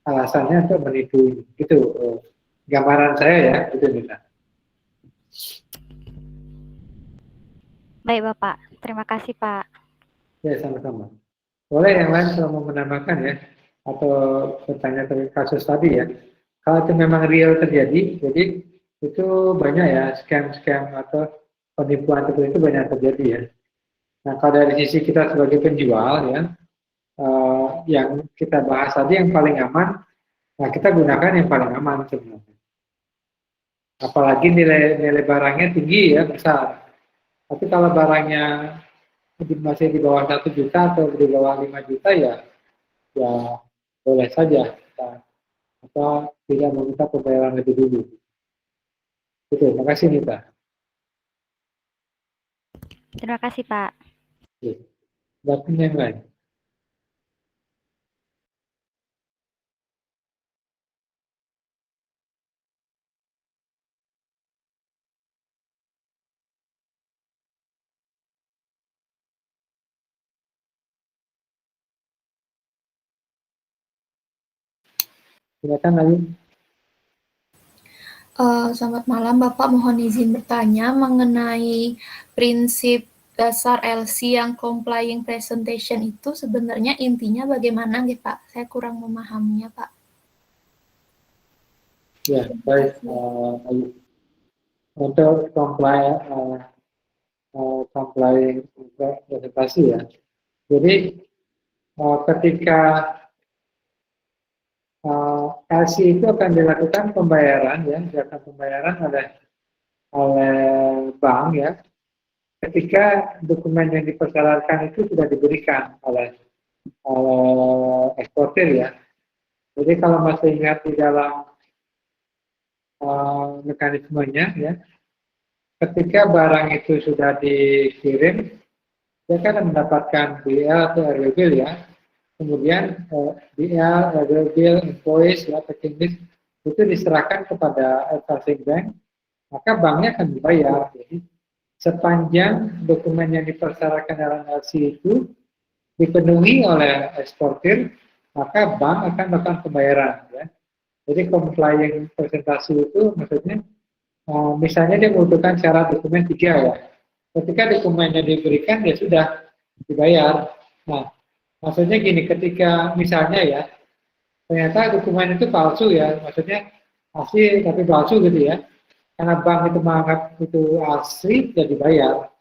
alasannya untuk menipu gitu. Gambaran saya ya, itu Nita. Baik Bapak, terima kasih Pak. Ya, sama-sama. Boleh yang lain kalau mau menambahkan ya, atau bertanya terkait kasus tadi ya. Kalau itu memang real terjadi, jadi itu banyak ya scam-scam atau penipuan itu banyak terjadi ya. Nah, kalau dari sisi kita sebagai penjual ya, yang kita bahas tadi yang paling aman, nah kita gunakan yang paling aman sebenarnya. Apalagi nilai barangnya tinggi ya, besar. Tapi kalau barangnya masih di bawah 1 juta atau di bawah 5 juta ya boleh saja kita tidak meminta pembayaran lebih dulu. Itu, terima kasih Nita. Terima kasih Pak. Bapak yang lain. Silakan lagi. Selamat malam Bapak, mohon izin bertanya mengenai prinsip dasar LC yang complying presentation itu sebenarnya intinya bagaimana gitu Pak? Saya kurang memahaminya Pak. Ya, baik. Untuk complying presentasi ya. Jadi ketika LC itu akan dilakukan pembayaran ya, dilakukan pembayaran oleh bank ya. Ketika dokumen yang dipersyaratkan itu sudah diberikan oleh eksportir ya. Jadi kalau masih ingat di dalam mekanismenya ya, ketika barang itu sudah dikirim, dia kan mendapatkan BL atau RW bill ya. Kemudian BL, RW bill, invoice, ya, packing list itu diserahkan kepada advising bank, maka banknya akan dibayar. Jadi sepanjang dokumen yang dipersyaratkan dalam LC itu dipenuhi oleh eksportir, maka bank akan melakukan pembayaran. Ya. Jadi complying presentasi itu maksudnya, misalnya dia membutuhkan syarat dokumen 3 ya. Ketika dokumennya diberikan, ya sudah dibayar. Nah, maksudnya gini, ketika misalnya ya, ternyata dokumen itu palsu ya, maksudnya asli tapi palsu gitu ya. Karena bank itu menganggap itu asli, ya dibayar.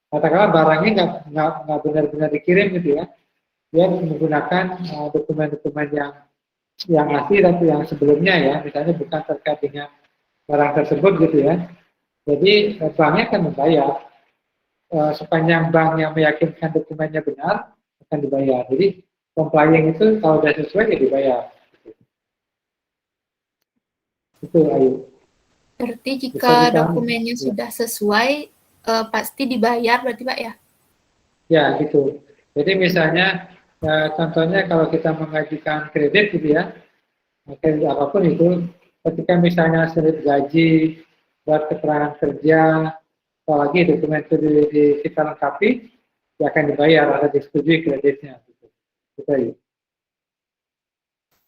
Katakanlah barangnya nggak benar-benar dikirim gitu ya. Dia menggunakan dokumen-dokumen yang asli tapi yang sebelumnya ya, misalnya bukan terkait dengan barang tersebut gitu ya. Jadi banknya akan membayar. Sepanjang bank yang meyakinkan dokumennya benar, akan dibayar. Jadi complying itu kalau sudah sesuai ya dibayar. Itu Ayu. Berarti Bisa jika kita, dokumennya ya. sudah sesuai, pasti dibayar berarti Pak ya? Ya, gitu. Jadi misalnya, contohnya kalau kita mengajukan kredit gitu ya, kredit apapun itu, ketika misalnya slip gaji, buat keterangan kerja, apalagi dokumen itu kita lengkapi, ya akan dibayar atau disetujui kreditnya. Gitu. Gitu ya.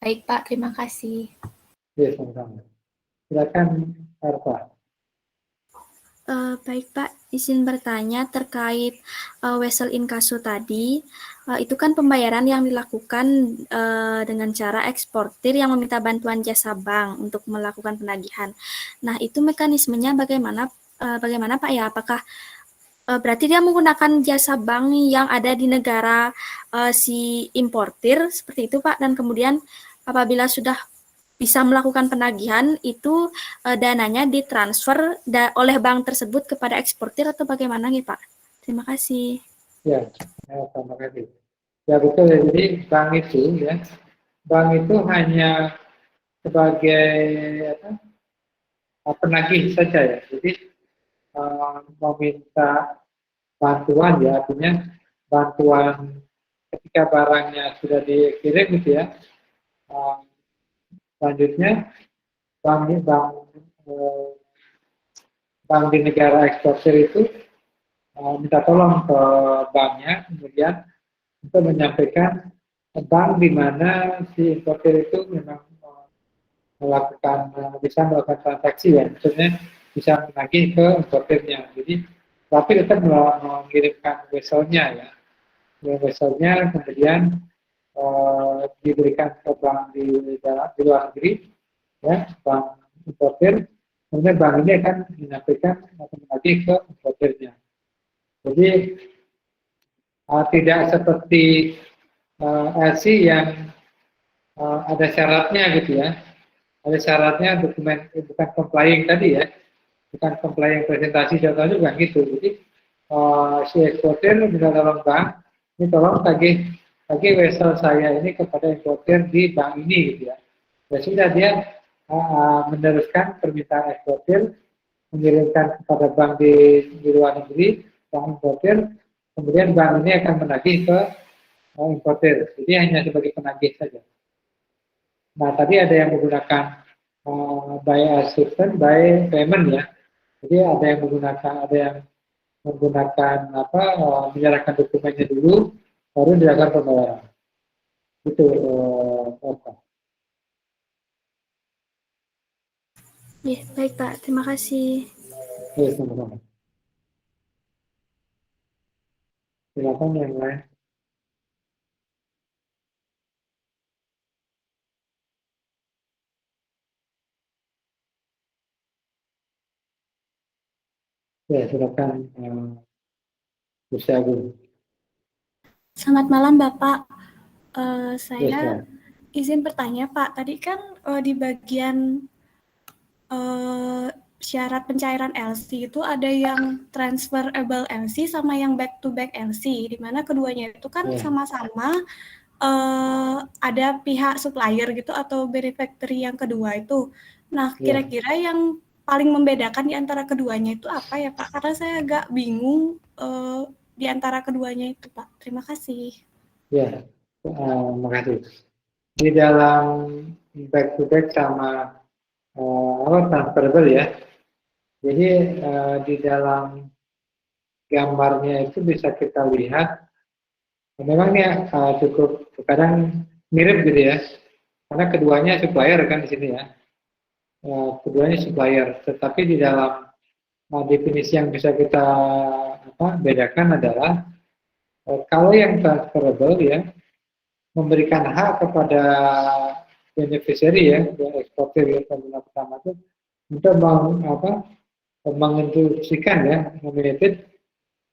Baik Pak, terima kasih. Ya, sama-sama. Silakan, Arfa. Baik Pak, izin bertanya terkait wesel inkaso tadi. Itu kan pembayaran yang dilakukan dengan cara eksportir yang meminta bantuan jasa bank untuk melakukan penagihan. Nah, itu mekanismenya bagaimana Pak ya? Apakah berarti dia menggunakan jasa bank yang ada di negara si importir seperti itu Pak, dan kemudian apabila sudah bisa melakukan penagihan itu dananya ditransfer oleh bank tersebut kepada eksportir atau bagaimana nih Pak? Terima kasih. Ya, terima kasih. Ya betul, jadi bank itu hanya sebagai penagih saja ya. Jadi meminta bantuan ya, artinya bantuan ketika barangnya sudah dikirim gitu ya. Selanjutnya bank di negara eksportir itu minta tolong ke banknya, kemudian untuk menyampaikan bank di mana si importer itu memang bisa melakukan transaksi ya, maksudnya bisa menagih ke importernya. Jadi tapi tetap mengirimkan weselnya ya, weselnya kemudian diberikan ke bank di luar negeri, ya, bank importer, kemudian bank ini akan menyampaikan atau menagih ke importernya. Jadi tidak seperti LC yang ada syaratnya gitu ya. Ada syaratnya dokumen bukan complying tadi ya, bukan complying presentasi contohnya bukan gitu. Jadi si eksportir minta tolong bank, ini tolong tagih wesel saya ini kepada eksportir di bank ini gitu ya. Dan sudah dia meneruskan permintaan eksportir, mengirimkan kepada bank di luar negeri, bank importir, kemudian bank ini akan menagih ke importir. Jadi hanya sebagai penagih saja. Nah, tadi ada yang menggunakan by assistance, by payment ya. Jadi ada yang menggunakan menyerahkan dokumennya dulu, baru dilakukan pembayaran. Itu apa? Ya, baik Pak, terima kasih. Ya, sama-sama. Silakan yang lain. Ya, silakan Gus Agung. Selamat malam Bapak. Ya, Saya izin bertanya Pak, tadi kan di bagian syarat pencairan LC itu ada yang transferable LC sama yang back to back LC, di mana keduanya itu kan sama-sama ada pihak supplier gitu atau benefactory yang kedua itu. Nah, kira-kira yang paling membedakan di antara keduanya itu apa ya Pak? Karena saya agak bingung di antara keduanya itu Pak. Terima kasih. Ya, terima kasih. Di dalam back to back sama transferable ya. Jadi di dalam gambarnya itu bisa kita lihat, memang ya cukup kadang mirip gitu ya, karena keduanya supplier kan di sini ya, keduanya supplier. Tetapi di dalam definisi yang bisa kita bedakan adalah kalau yang transferable ya memberikan hak kepada beneficiary ya, eksportir yang pengguna pertama itu untuk menginstruksikan ya, nominated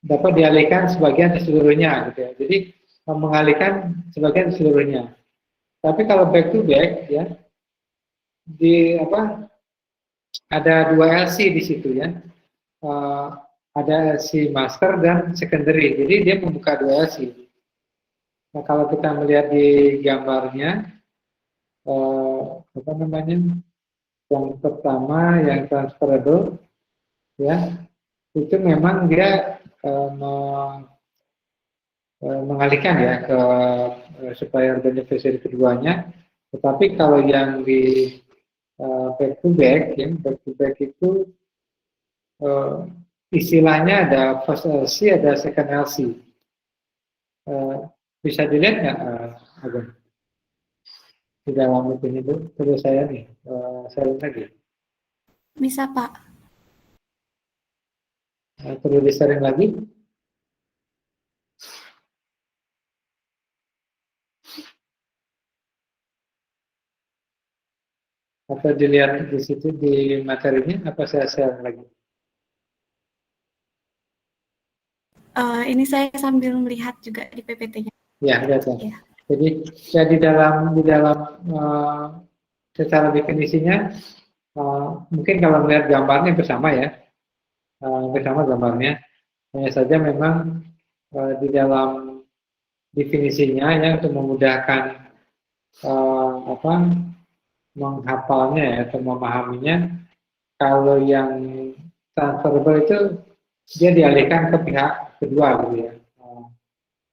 dapat dialihkan sebagian atau seluruhnya gitu ya. Jadi mengalihkan sebagian seluruhnya. Tapi kalau back to back ya ada dua LC di situ ya. Ada LC master dan secondary. Jadi dia membuka dua LC. Nah, kalau kita melihat di gambarnya, apa namanya, yang pertama yang transferable, ya, itu memang dia mengalihkan ya ke supplier beneficiary keduanya. Tetapi kalau yang di back to back, ya, back to back itu istilahnya ada first LC, ada second LC. Bisa dilihat nggak, Agung? Di dalam ini tuh, terus saya nih, saya lihat lagi. Bisa, Pak. Perlu di-sharing lagi? Atau dilihat di situ di materinya, apa saya share lagi? Ini saya sambil melihat juga di PPT-nya. Ya, lihat ya. Ya. Jadi ya di dalam secara definisinya mungkin kalau melihat gambarnya bersama ya, bersama gambarnya. Hanya saja memang di dalam definisinya ya untuk memudahkan menghafalnya ya, atau memahaminya, kalau yang transferable itu dia dialihkan ke pihak kedua gitu ya,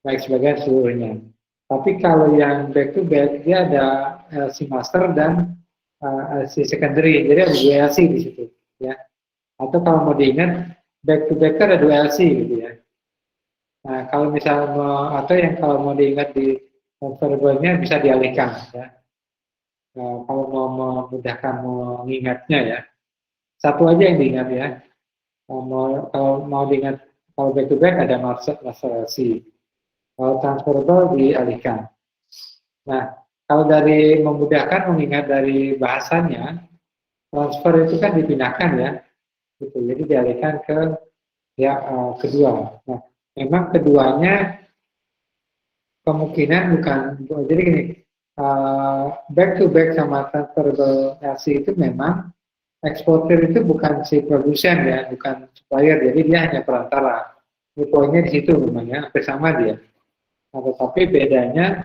baik sebagian seluruhnya. Tapi kalau yang back to back dia ada LC master dan LC secondary, jadi ada 2 LC di situ ya. Atau kalau mau diingat, back to back ada 2 LC gitu ya. Nah, kalau misalnya atau yang kalau mau diingat di transferable-nya bisa dialihkan ya. Kalau mau memudahkan mengingatnya ya, satu aja yang diingat ya. Kalau mau diingat, kalau back to back ada master LC. Kalau transferable dialihkan. Nah, kalau dari memudahkan mengingat dari bahasanya, transfer itu kan dipindahkan ya, gitu. Jadi dialihkan ke ya kedua. Nah, memang keduanya kemungkinan bukan, jadi gini, back to back sama transferable LC itu memang eksportir itu bukan si produsen ya, bukan supplier, jadi dia hanya perantara. Ini poinnya di situ memangnya, hampir sama dia. Nah, tetapi bedanya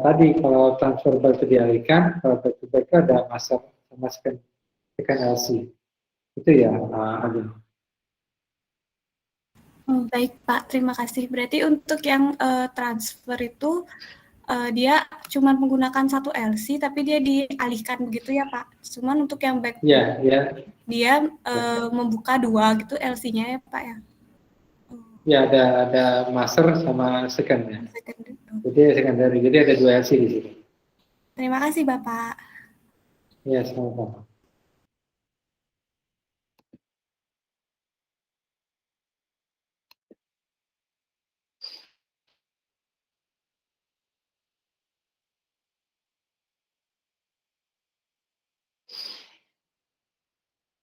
tadi kalau transferable itu dialihkan, kalau back to back ada master sama second LC. Itu ya, Agung. Baik, Pak. Terima kasih. Berarti untuk yang transfer itu dia cuma menggunakan satu LC, tapi dia dialihkan begitu ya, Pak? Cuman untuk yang back ya, dia membuka 2 gitu LC-nya ya, Pak ya? Ya, ada master sama second ya. Jadi secondary, jadi ada 2 LC di sini. Terima kasih, Bapak. Ya, sama-sama.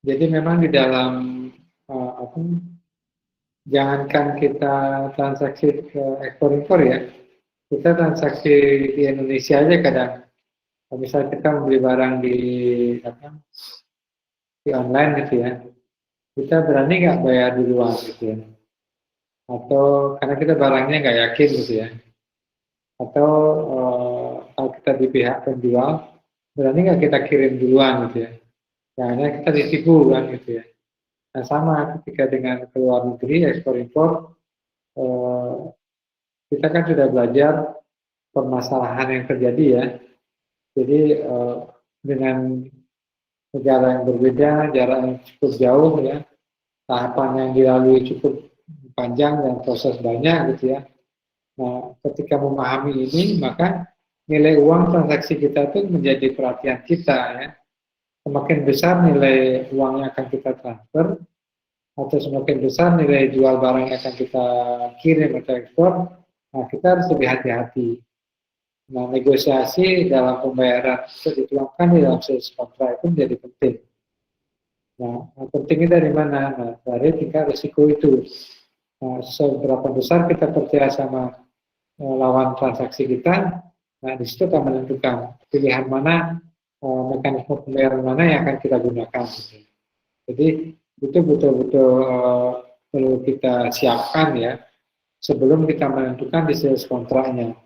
Jadi memang di dalam jangankan kita transaksi ke ekspor-impor ya, kita transaksi di Indonesia aja kadang. Kalau misalnya kita membeli barang di online gitu ya, kita berani nggak bayar duluan gitu ya, atau karena kita barangnya nggak yakin gitu ya, atau kalau kita di pihak penjual, berani nggak kita kirim duluan gitu ya, karena kita ditipu kan gitu ya. Nah, sama ketika dengan keluar negeri, ekspor-impor, kita kan sudah belajar permasalahan yang terjadi ya. Jadi dengan negara yang berbeda, jarak yang cukup jauh ya, tahapan yang dilalui cukup panjang dan proses banyak gitu ya. Nah, ketika memahami ini, maka nilai uang transaksi kita itu menjadi perhatian kita ya. Semakin besar nilai uang yang akan kita transfer, atau semakin besar nilai jual barang yang akan kita kirim atau ekspor, nah kita harus lebih hati-hati. Nah, negosiasi dalam pembayaran itu dituangkan di dalam sales kontrak itu menjadi penting. Nah, pentingnya dari mana? Nah, dari tingkat risiko itu. Nah, seberapa besar kita percaya sama lawan transaksi kita, nah di situ akan menentukan pilihan mana, mekanisme pembayaran mana yang akan kita gunakan. Jadi itu betul-betul perlu kita siapkan ya sebelum kita menentukan di sales kontraknya.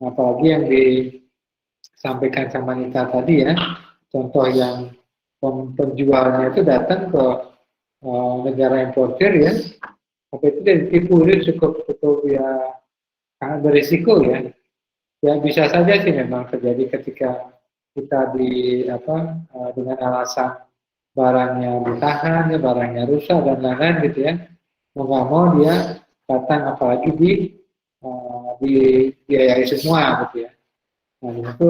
Apalagi yang disampaikan sama Nita tadi ya, contoh yang penjualnya itu datang ke negara importer ya, tapi itu ditipu, itu cukup ya sangat berisiko ya. Ya bisa saja sih memang terjadi ketika kita dengan alasan barangnya ditahan, ya, barangnya rusak dan lain-lain gitu ya. Mau nggak mau dia datang, apalagi dibiayai semua gitu ya. Nah itu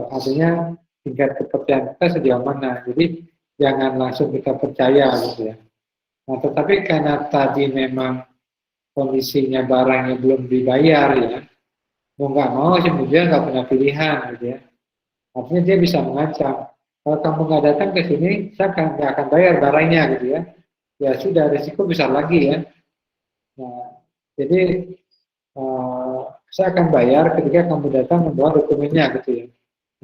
artinya tingkat kepercayaan kita sejauh mana. Jadi jangan langsung kita percaya gitu ya. Nah tetapi karena tadi memang kondisinya barangnya belum dibayar ya, mau nggak mau kemudian nggak punya pilihan gitu ya. Artinya dia bisa mengancam, kalau kamu nggak datang ke sini, saya nggak akan bayar barangnya gitu ya. Ya sudah, risiko besar lagi ya. Nah, jadi saya akan bayar ketika kamu datang membawa dokumennya gitu ya.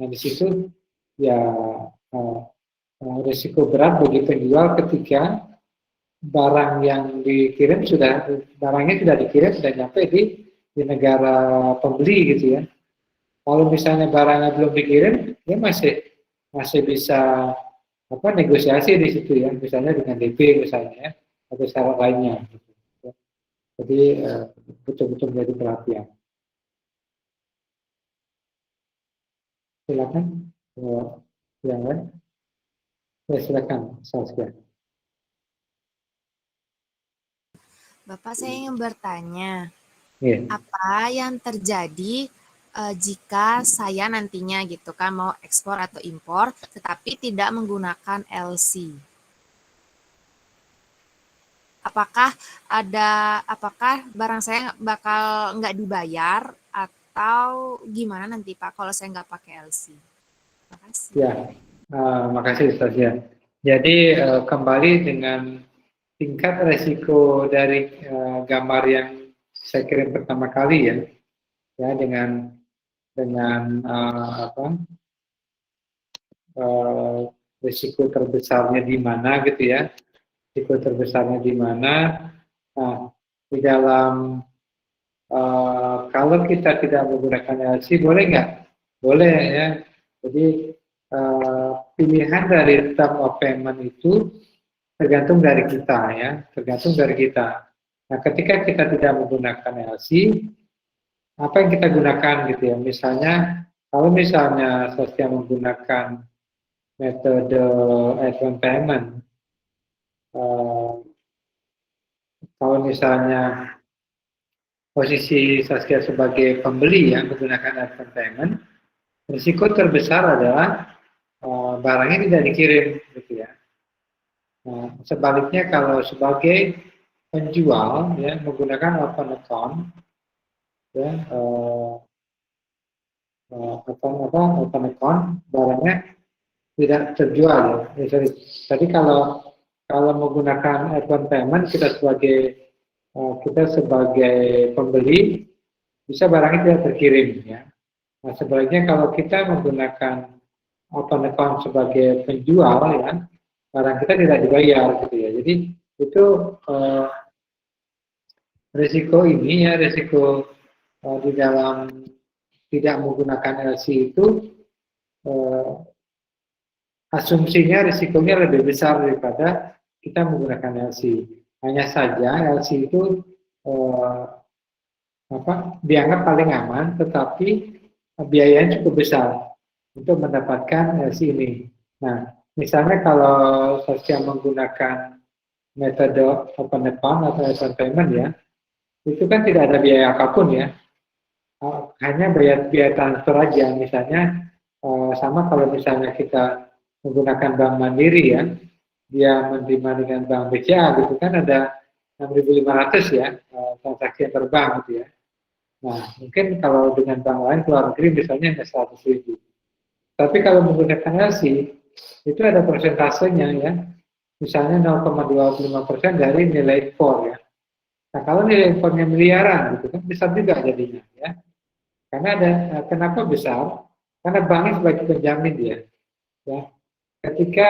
Nah di situ ya risiko berat bagi penjual ketika barang yang dikirim barangnya sudah dikirim, sudah nyampe di negara pembeli gitu ya. Kalau misalnya barangnya belum dikirim, dia masih bisa negosiasi di situ ya, misalnya dengan DP misalnya atau syarat lainnya. Gitu. Jadi betul-betul menjadi perhatian. Silakan yang lain. Silakan Saskia. Bapak, saya ingin bertanya, Yeah. apa yang terjadi jika saya nantinya gitu kan mau ekspor atau impor, tetapi tidak menggunakan LC? Apakah barang saya bakal nggak dibayar atau gimana nanti Pak kalau saya nggak pakai LC? Terima kasih. Ya, makasih Saskia. Jadi kembali dengan tingkat resiko dari gambar yang saya kirim pertama kali ya dengan risiko terbesarnya di mana gitu ya, risiko terbesarnya di mana. Nah, di dalam kalau kita tidak menggunakan LC boleh nggak? Boleh ya. Jadi pilihan dari term of payment itu tergantung dari kita ya, tergantung dari kita. Nah, ketika kita tidak menggunakan LC, apa yang kita gunakan gitu ya? Misalnya, kalau misalnya Saskia menggunakan metode advance payment, kalau misalnya posisi Saskia sebagai pembeli ya menggunakan advance payment, risiko terbesar adalah barangnya tidak dikirim gitu ya. Nah, sebaliknya kalau sebagai penjual ya menggunakan open account ya open account barangnya tidak terjual ya. Jadi kalau menggunakan advance payment kita sebagai pembeli bisa barangnya tidak terkirim ya. Nah, sebaliknya kalau kita menggunakan open account sebagai penjual ya, barang kita tidak dibayar gitu ya. Jadi itu risiko ini ya, risiko di dalam tidak menggunakan LC itu asumsinya risikonya lebih besar daripada kita menggunakan LC. Hanya saja LC itu dianggap paling aman, tetapi biayanya cukup besar untuk mendapatkan LC ini. Nah, misalnya kalau Saskia menggunakan metode open account atau advance payment ya, itu kan tidak ada biaya apapun ya, hanya biaya transfer aja. Misalnya sama kalau misalnya kita menggunakan bank mandiri ya, dia menerima dengan bank BCA gitu kan ada 6.500 ya transaksi antar bank gitu ya. Nah mungkin kalau dengan bank lain luar negeri misalnya hanya 100.000. Tapi kalau menggunakan LC itu ada persentasenya ya, misalnya 0,25% dari nilai impor ya. Nah kalau nilai impornya miliaran gitu kan besar juga jadinya ya. Karena kenapa besar? Karena banknya sebagai penjamin dia. Ya. Ketika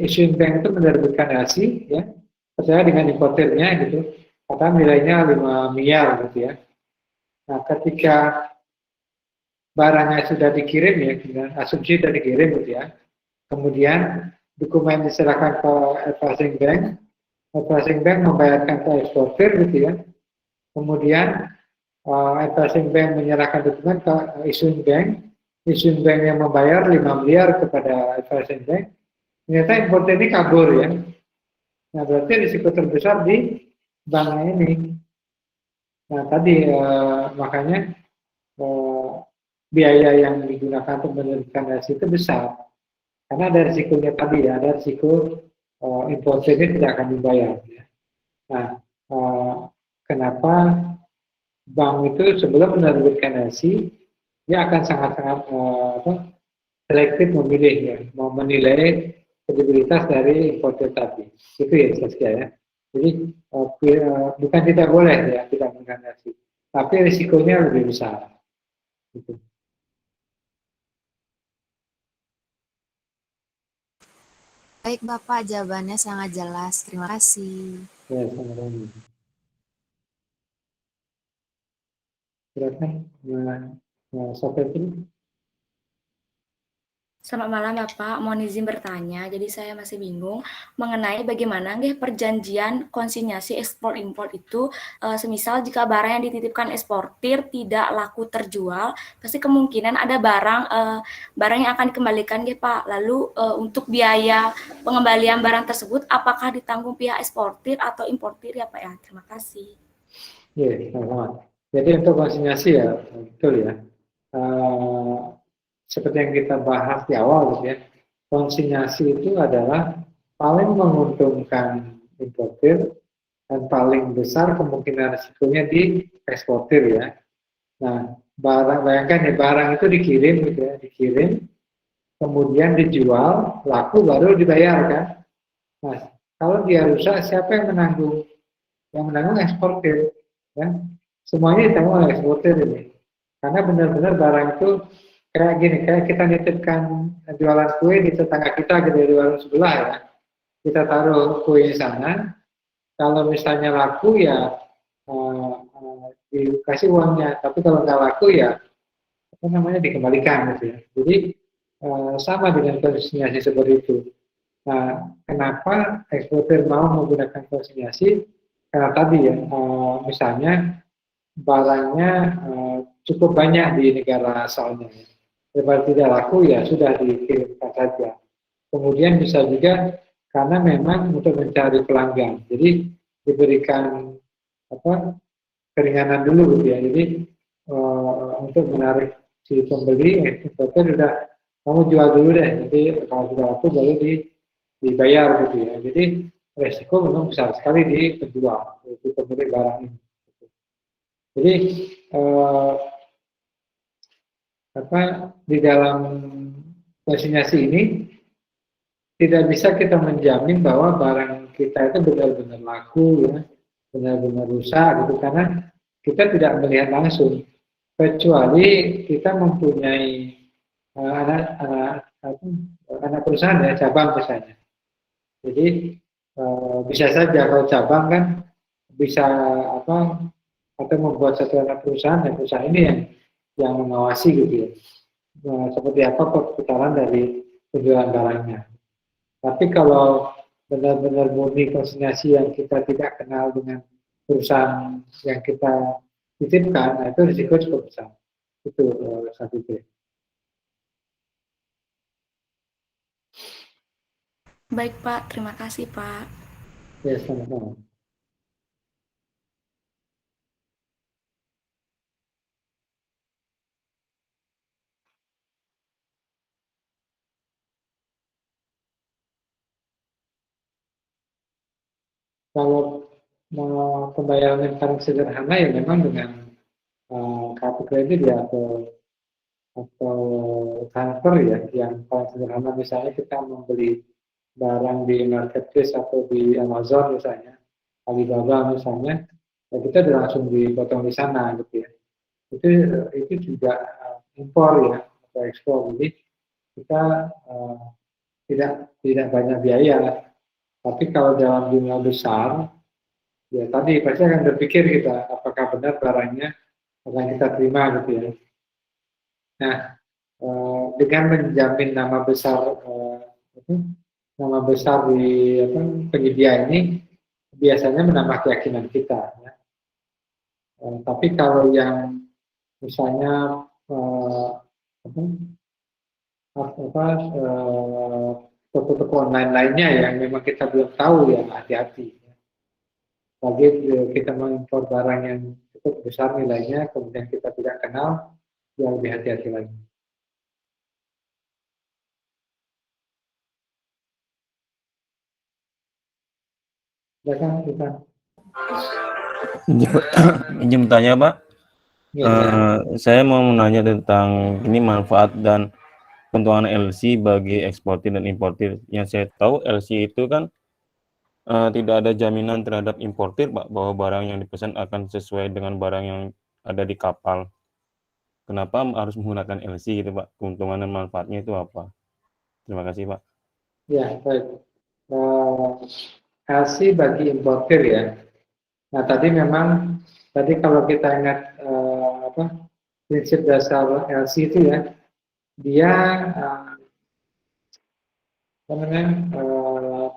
issuing bank itu menerbitkan LC ya, percaya dengan importernya gitu, kata nilainya 5 miliar gitu ya. Nah, ketika barangnya sudah dikirim ya, asumsi sudah dikirim gitu ya, kemudian dokumen diserahkan ke advising bank membayarkan ke eksportir gitu ya, kemudian advising bank menyerahkan dokumen ke issuing bank yang membayar 5 miliar kepada advising bank, ternyata importer ini kabur ya. Nah, berarti risiko terbesar di banknya ini. Nah, tadi makanya biaya yang digunakan untuk menerbitkan LC itu besar. Karena ada risikonya tadi ya, ada risiko importer ini tidak akan dibayar. Ya. Nah, kenapa bank itu sebelum menerbitkan LC, dia akan sangat-sangat selektif memilih ya, mau menilai kredibilitas dari importer tadi. Itu ya Saskia ya. Jadi bukan tidak boleh ya tidak menggunakan LC, tapi risikonya lebih besar. Gitu. Baik Bapak, jawabannya sangat jelas. Terima kasih. Ya, sama-sama. Silakan, Sophia itu. Selamat malam Bapak, mohon izin bertanya. Jadi saya masih bingung mengenai bagaimana perjanjian konsinyasi ekspor impor itu, semisal jika barang yang dititipkan eksportir tidak laku terjual, pasti kemungkinan ada barang yang akan dikembalikan Pak. Lalu untuk biaya pengembalian barang tersebut apakah ditanggung pihak eksportir atau importir ya Pak ya? Terima kasih. Iya, sama-sama. Jadi untuk konsinyasi ya betul ya. Seperti yang kita bahas di awal gitu ya, konsinyasi itu adalah paling menguntungkan importir dan paling besar kemungkinan risikonya di eksportir ya. Nah, bayangkan ya, barang itu dikirim gitu ya, dikirim, kemudian dijual, laku baru dibayar kan. Nah, kalau dia rusak, siapa yang menanggung? Yang menanggung eksportir, ya. Semuanya ditanggung oleh eksportir ini. Karena benar-benar barang itu kayak gini, kayak kita nitipkan jualan kue di tetangga kita gitu di warung sebelah ya. Kita taruh kue di sana, kalau misalnya laku ya dikasih uangnya, tapi kalau nggak laku ya apa namanya dikembalikan gitu ya. Jadi sama dengan konsinyasi seperti itu. Nah, kenapa eksportir mau menggunakan konsinyasi? Karena tadi ya, misalnya barangnya cukup banyak di negara asalnya. Daripada tidak laku ya sudah dikirimkan saja. Kemudian bisa juga karena memang untuk mencari pelanggan. Jadi diberikan keringanan dulu gitu ya. Jadi untuk menarik si pembeli, eksportir sudah kamu jual dulu deh. Jadi kalau sudah laku baru dibayar gitu ya. Jadi resiko memang besar sekali di penjual, di pembeli barang ini. Jadi di dalam konsinyasi ini tidak bisa kita menjamin bahwa barang kita itu benar-benar laku ya, benar-benar rusak gitu, karena kita tidak melihat langsung, kecuali kita mempunyai anak perusahaan ya, cabang misalnya. Jadi bisa saja kalau cabang kan bisa atau membuat satu anak perusahaan, dan perusahaan ini yang mengawasi gitu ya. Seperti apa perputaran dari penjualan barangnya. Tapi kalau benar-benar murni konsinyasi yang kita tidak kenal dengan perusahaan yang kita titipkan, nah itu risiko cukup besar. Itu satu itu. Baik Pak, terima kasih Pak. Ya, sama-sama. Kalau pembayaran yang paling sederhana ya memang dengan kartu kredit ya atau transfer ya, yang paling sederhana misalnya kita membeli barang di marketplace atau di Amazon misalnya, Alibaba misalnya, ya kita udah langsung dipotong di sana gitu ya. Itu juga impor ya atau ekspor, jadi kita tidak banyak biaya. Tapi kalau dalam jumlah besar Ya tadi pasti akan berpikir kita apakah benar barangnya akan kita terima gitu ya. Nah, dengan menjamin nama besar nama besar di penyedia ini biasanya menambah keyakinan kita. Ya. Tapi kalau yang misalnya apa, toko-toko online lainnya yang memang kita belum tahu ya hati-hati. Bagi kita mengimpor barang yang cukup besar nilainya, kemudian kita tidak kenal, ya lebih hati-hati lagi. Silakan kita. Izin bertanya, Pak. Ya, Saya mau menanya tentang ini manfaat dan keuntungan LC bagi eksportir dan importir. Yang saya tahu LC itu kan tidak ada jaminan terhadap importir, Pak, bahwa barang yang dipesan akan sesuai dengan barang yang ada di kapal. Kenapa harus menggunakan LC gitu, Pak? Keuntungan dan manfaatnya itu apa? Terima kasih, Pak. ya baik. LC bagi importir ya. Nah tadi memang kalau kita ingat prinsip dasar LC itu ya, dia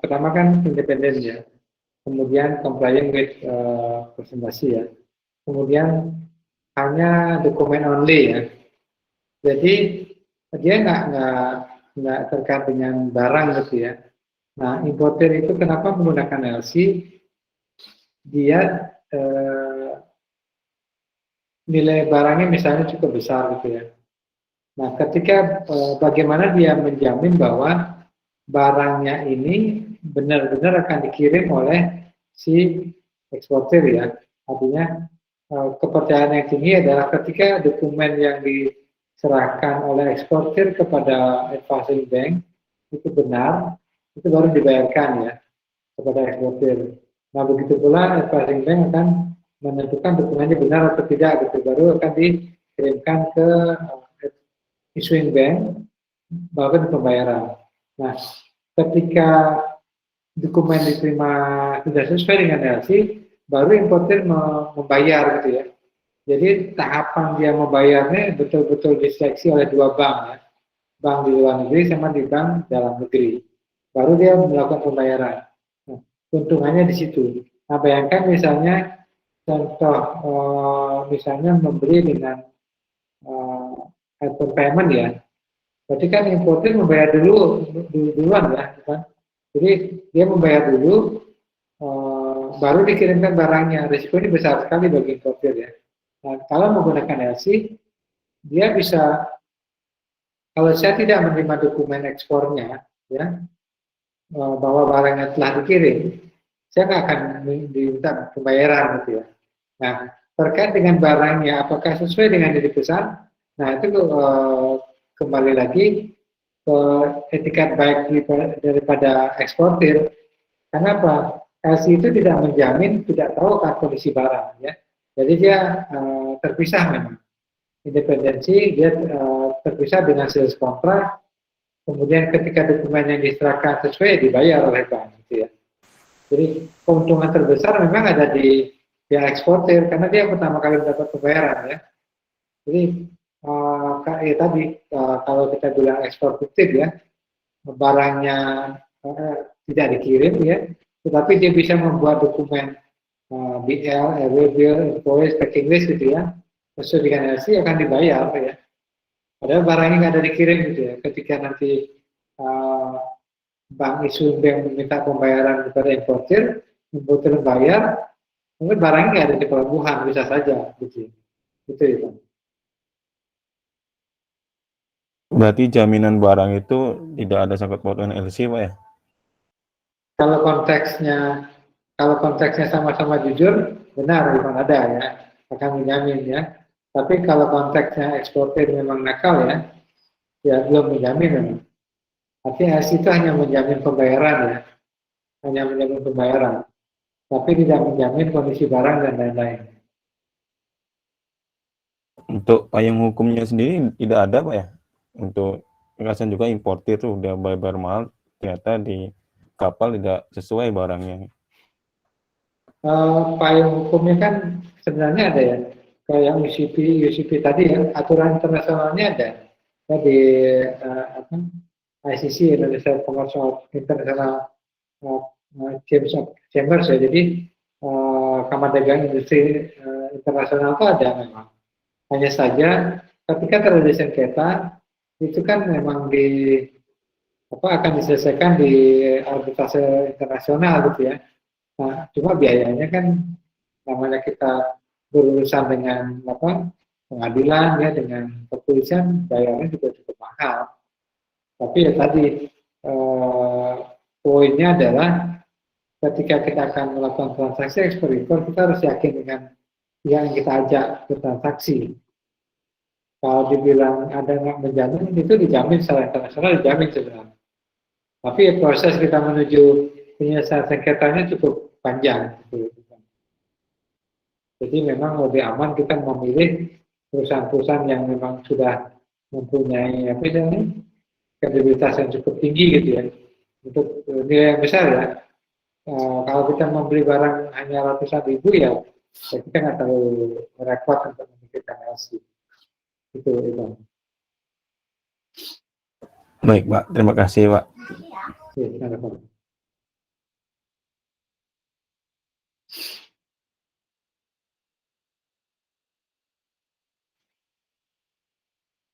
pertama kan independen ya, kemudian compliant with presentasi ya, kemudian hanya dokumen only ya. Jadi dia nggak terkait dengan barang gitu ya. Nah importer itu kenapa menggunakan LC? Dia nilai barangnya misalnya cukup besar gitu ya. Nah ketika bagaimana dia menjamin bahwa barangnya ini benar-benar akan dikirim oleh si eksportir ya. Artinya kepercayaan yang tinggi adalah ketika dokumen yang diserahkan oleh eksportir kepada advising bank itu benar, itu baru dibayarkan ya kepada eksportir. Nah begitu pula advising bank akan menentukan dokumennya benar atau tidak, gitu baru akan dikirimkan ke issuing bank bahkan pembayaran. Nah, ketika dokumen diterima sudah sesuai dengan LC, baru importir membayar gitu ya. Jadi tahapan dia membayarnya betul-betul diseleksi oleh dua bank ya, bank di luar negeri sama di bank dalam negeri. Baru dia melakukan pembayaran. Nah, keuntungannya di situ. Nah, bayangkan misalnya contoh misalnya membeli dengan iPhone payment ya. Berarti kan importir membayar duluan ya, kan? Jadi dia membayar dulu, baru dikirimkan barangnya. Risiko ini besar sekali bagi importir ya. Nah, kalau menggunakan LC, dia bisa, kalau saya tidak menerima dokumen ekspornya, ya, bahwa barangnya telah dikirim, saya nggak akan diminta pembayaran gitu ya. Nah, terkait dengan barangnya, apakah sesuai dengan yang dipesan? Nah, itu kembali lagi ke etikat baik daripada eksportir. Kenapa? LC itu tidak menjamin, tidak tahu kan kondisi barang, ya. Jadi dia terpisah memang. Independensi dia terpisah dengan sales kontrak. Kemudian ketika dokumen yang diserahkan sesuai dibayar oleh bank, gitu ya. Jadi keuntungan terbesar memang ada di pihak eksportir karena dia pertama kali mendapat pembayaran, ya. Jadi tadi kalau kita bilang ekspor fiktif ya, barangnya tidak dikirim ya, tetapi dia bisa membuat dokumen BL, bill, invoice, packing list gitu ya, sesuai dengan LC akan dibayar ya. Padahal barangnya nggak ada dikirim gitu ya. Ketika nanti bank isu yang meminta pembayaran kepada importir membayar, mungkin barangnya nggak ada di pelabuhan, bisa saja gitu. Gitu ya, Pak. Berarti jaminan barang itu tidak ada sangkut pautnya LC, Pak ya? Kalau konteksnya sama-sama jujur, benar memang ada ya, akan menjamin ya. Tapi kalau konteksnya eksportir memang nakal ya belum menjamin memang. Artinya LC itu hanya menjamin pembayaran ya, hanya menjamin pembayaran, tapi tidak menjamin kondisi barang dan lain-lain. Untuk payung hukumnya sendiri tidak ada, Pak ya? Untuk kasihan juga importir tuh udah bayar mahal, ternyata di kapal tidak sesuai barangnya. payung hukumnya kan sebenarnya ada ya, kayak UCP tadi ya, aturan internasionalnya ada ya, di ICC, Indonesia Commercial International Chambers ya, jadi Kamar Dagang Industri Internasional itu ada memang. Hanya saja ketika terjadi sengketa itu kan memang akan diselesaikan di arbitrase internasional gitu ya. Nah, cuma biayanya kan namanya kita berurusan dengan pengadilan ya, dengan kepolisian, bayarnya juga cukup mahal. Tapi ya tadi poinnya adalah ketika kita akan melakukan transaksi ekspor impor, kita harus yakin dengan yang kita ajak bertransaksi. Kalau dibilang ada nggak menjamin, itu dijamin secara internasional, dijamin sebenarnya. Tapi proses kita menuju penyelesaian sengketanya cukup panjang. Jadi memang lebih aman kita memilih perusahaan-perusahaan yang memang sudah mempunyai kredibilitas yang cukup tinggi gitu ya, untuk nilai yang besar ya. Kalau kita membeli barang hanya ratusan ribu ya kita nggak terlalu repot untuk memikirkan LC. Itu. Baik, Pak. Terima kasih, Pak.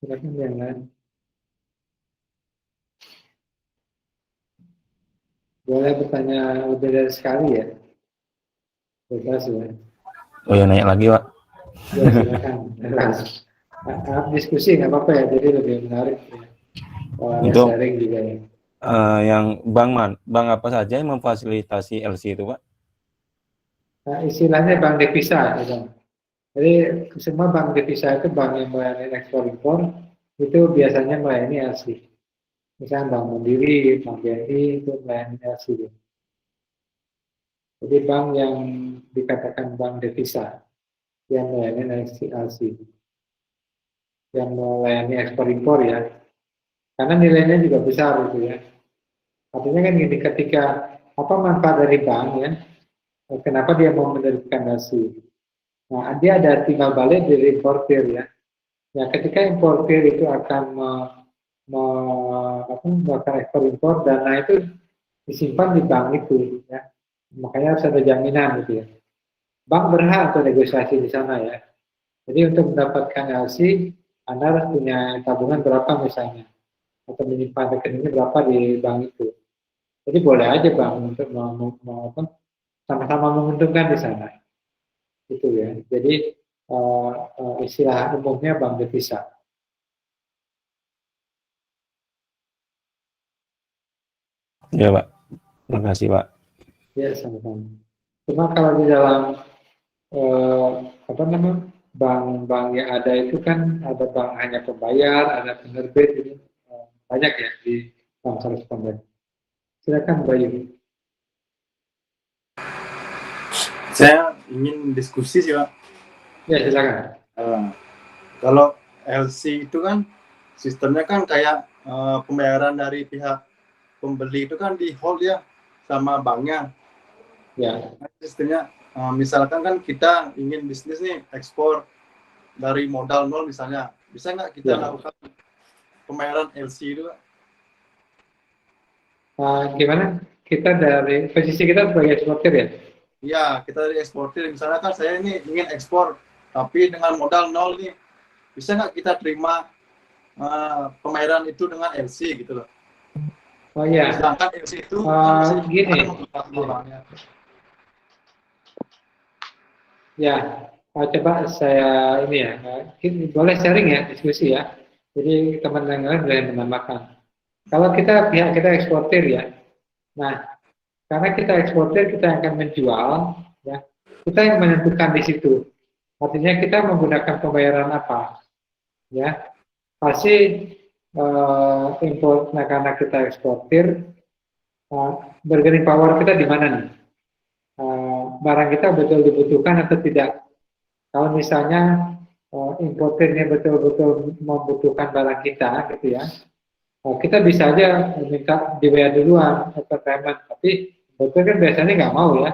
Silakan yang lain. Boleh bertanya lebih dari sekali ya? Bebas ya. Oh ya, nanya lagi, Pak. Ya, silakan. Diskusi nggak apa-apa ya, jadi lebih menarik ya. Untuk sharing juga ya. Yang bank apa saja yang memfasilitasi LC itu, Pak? Nah, istilahnya bank devisa ya. Jadi semua bank devisa itu bank yang melayani ekspor impor itu biasanya melayani LC. Misalnya Bank Mandiri, Bank BNI itu melayani LC. Jadi bank yang dikatakan bank devisa yang melayani LC, yang melayani ekspor impor ya, karena nilainya juga besar gitu ya. Artinya kan gini, ketika apa manfaat dari bank ya, kenapa dia mau menerbitkan LC? Nah, dia ada timbal balik dari importir ya. Ya, ketika importir itu akan melakukan ekspor impor, dana itu disimpan di bank itu ya. Makanya harus ada jaminan gitu ya. Bank berhak untuk negosiasi di sana ya. Jadi untuk mendapatkan LC, Anda harus punya tabungan berapa misalnya, atau menyimpan rekeningnya berapa di bank itu. Jadi boleh aja bank untuk sama-sama menguntungkan di sana. Itu ya. Jadi istilah umumnya bank devisa. Ya, Pak. Terima kasih, Pak. Ya, sama-sama. Cuma kalau di dalam bank-bank yang ada itu kan ada bank hanya pembayar, ada penerbit, ini banyak ya di bank koresponden. Silakan Bayu. Saya ingin diskusi sih, Pak. Ya, silakan. Kalau LC itu kan sistemnya kan kayak pembayaran dari pihak pembeli itu kan di hold ya sama banknya. Ya. Sistemnya misalkan kan kita ingin bisnis nih ekspor dari modal nol misalnya, bisa nggak kita lakukan pembayaran LC itu? Gimana? Kita dari posisi kita sebagai eksportir ya? Iya, kita dari eksportir. Misalnya kan saya ini ingin ekspor, tapi dengan modal nol nih, bisa nggak kita terima pembayaran itu dengan LC gitu loh? Oh iya. Sedangkan LC itu gini. Ya, coba saya ini ya, boleh sharing ya, diskusi ya. Jadi teman-teman boleh menambahkan. Kalau pihak kita eksportir ya, nah karena kita eksportir kita akan menjual, ya kita yang menentukan di situ. Artinya kita menggunakan pembayaran apa, ya pasti import. Nah karena kita eksportir, bargaining power kita di mana nih? Barang kita betul dibutuhkan atau tidak. Kalau misalnya importernya betul-betul membutuhkan barang kita, gitu ya, kita bisa aja minta dibayar duluan atau payment. Tapi importer kan biasanya nggak mau ya.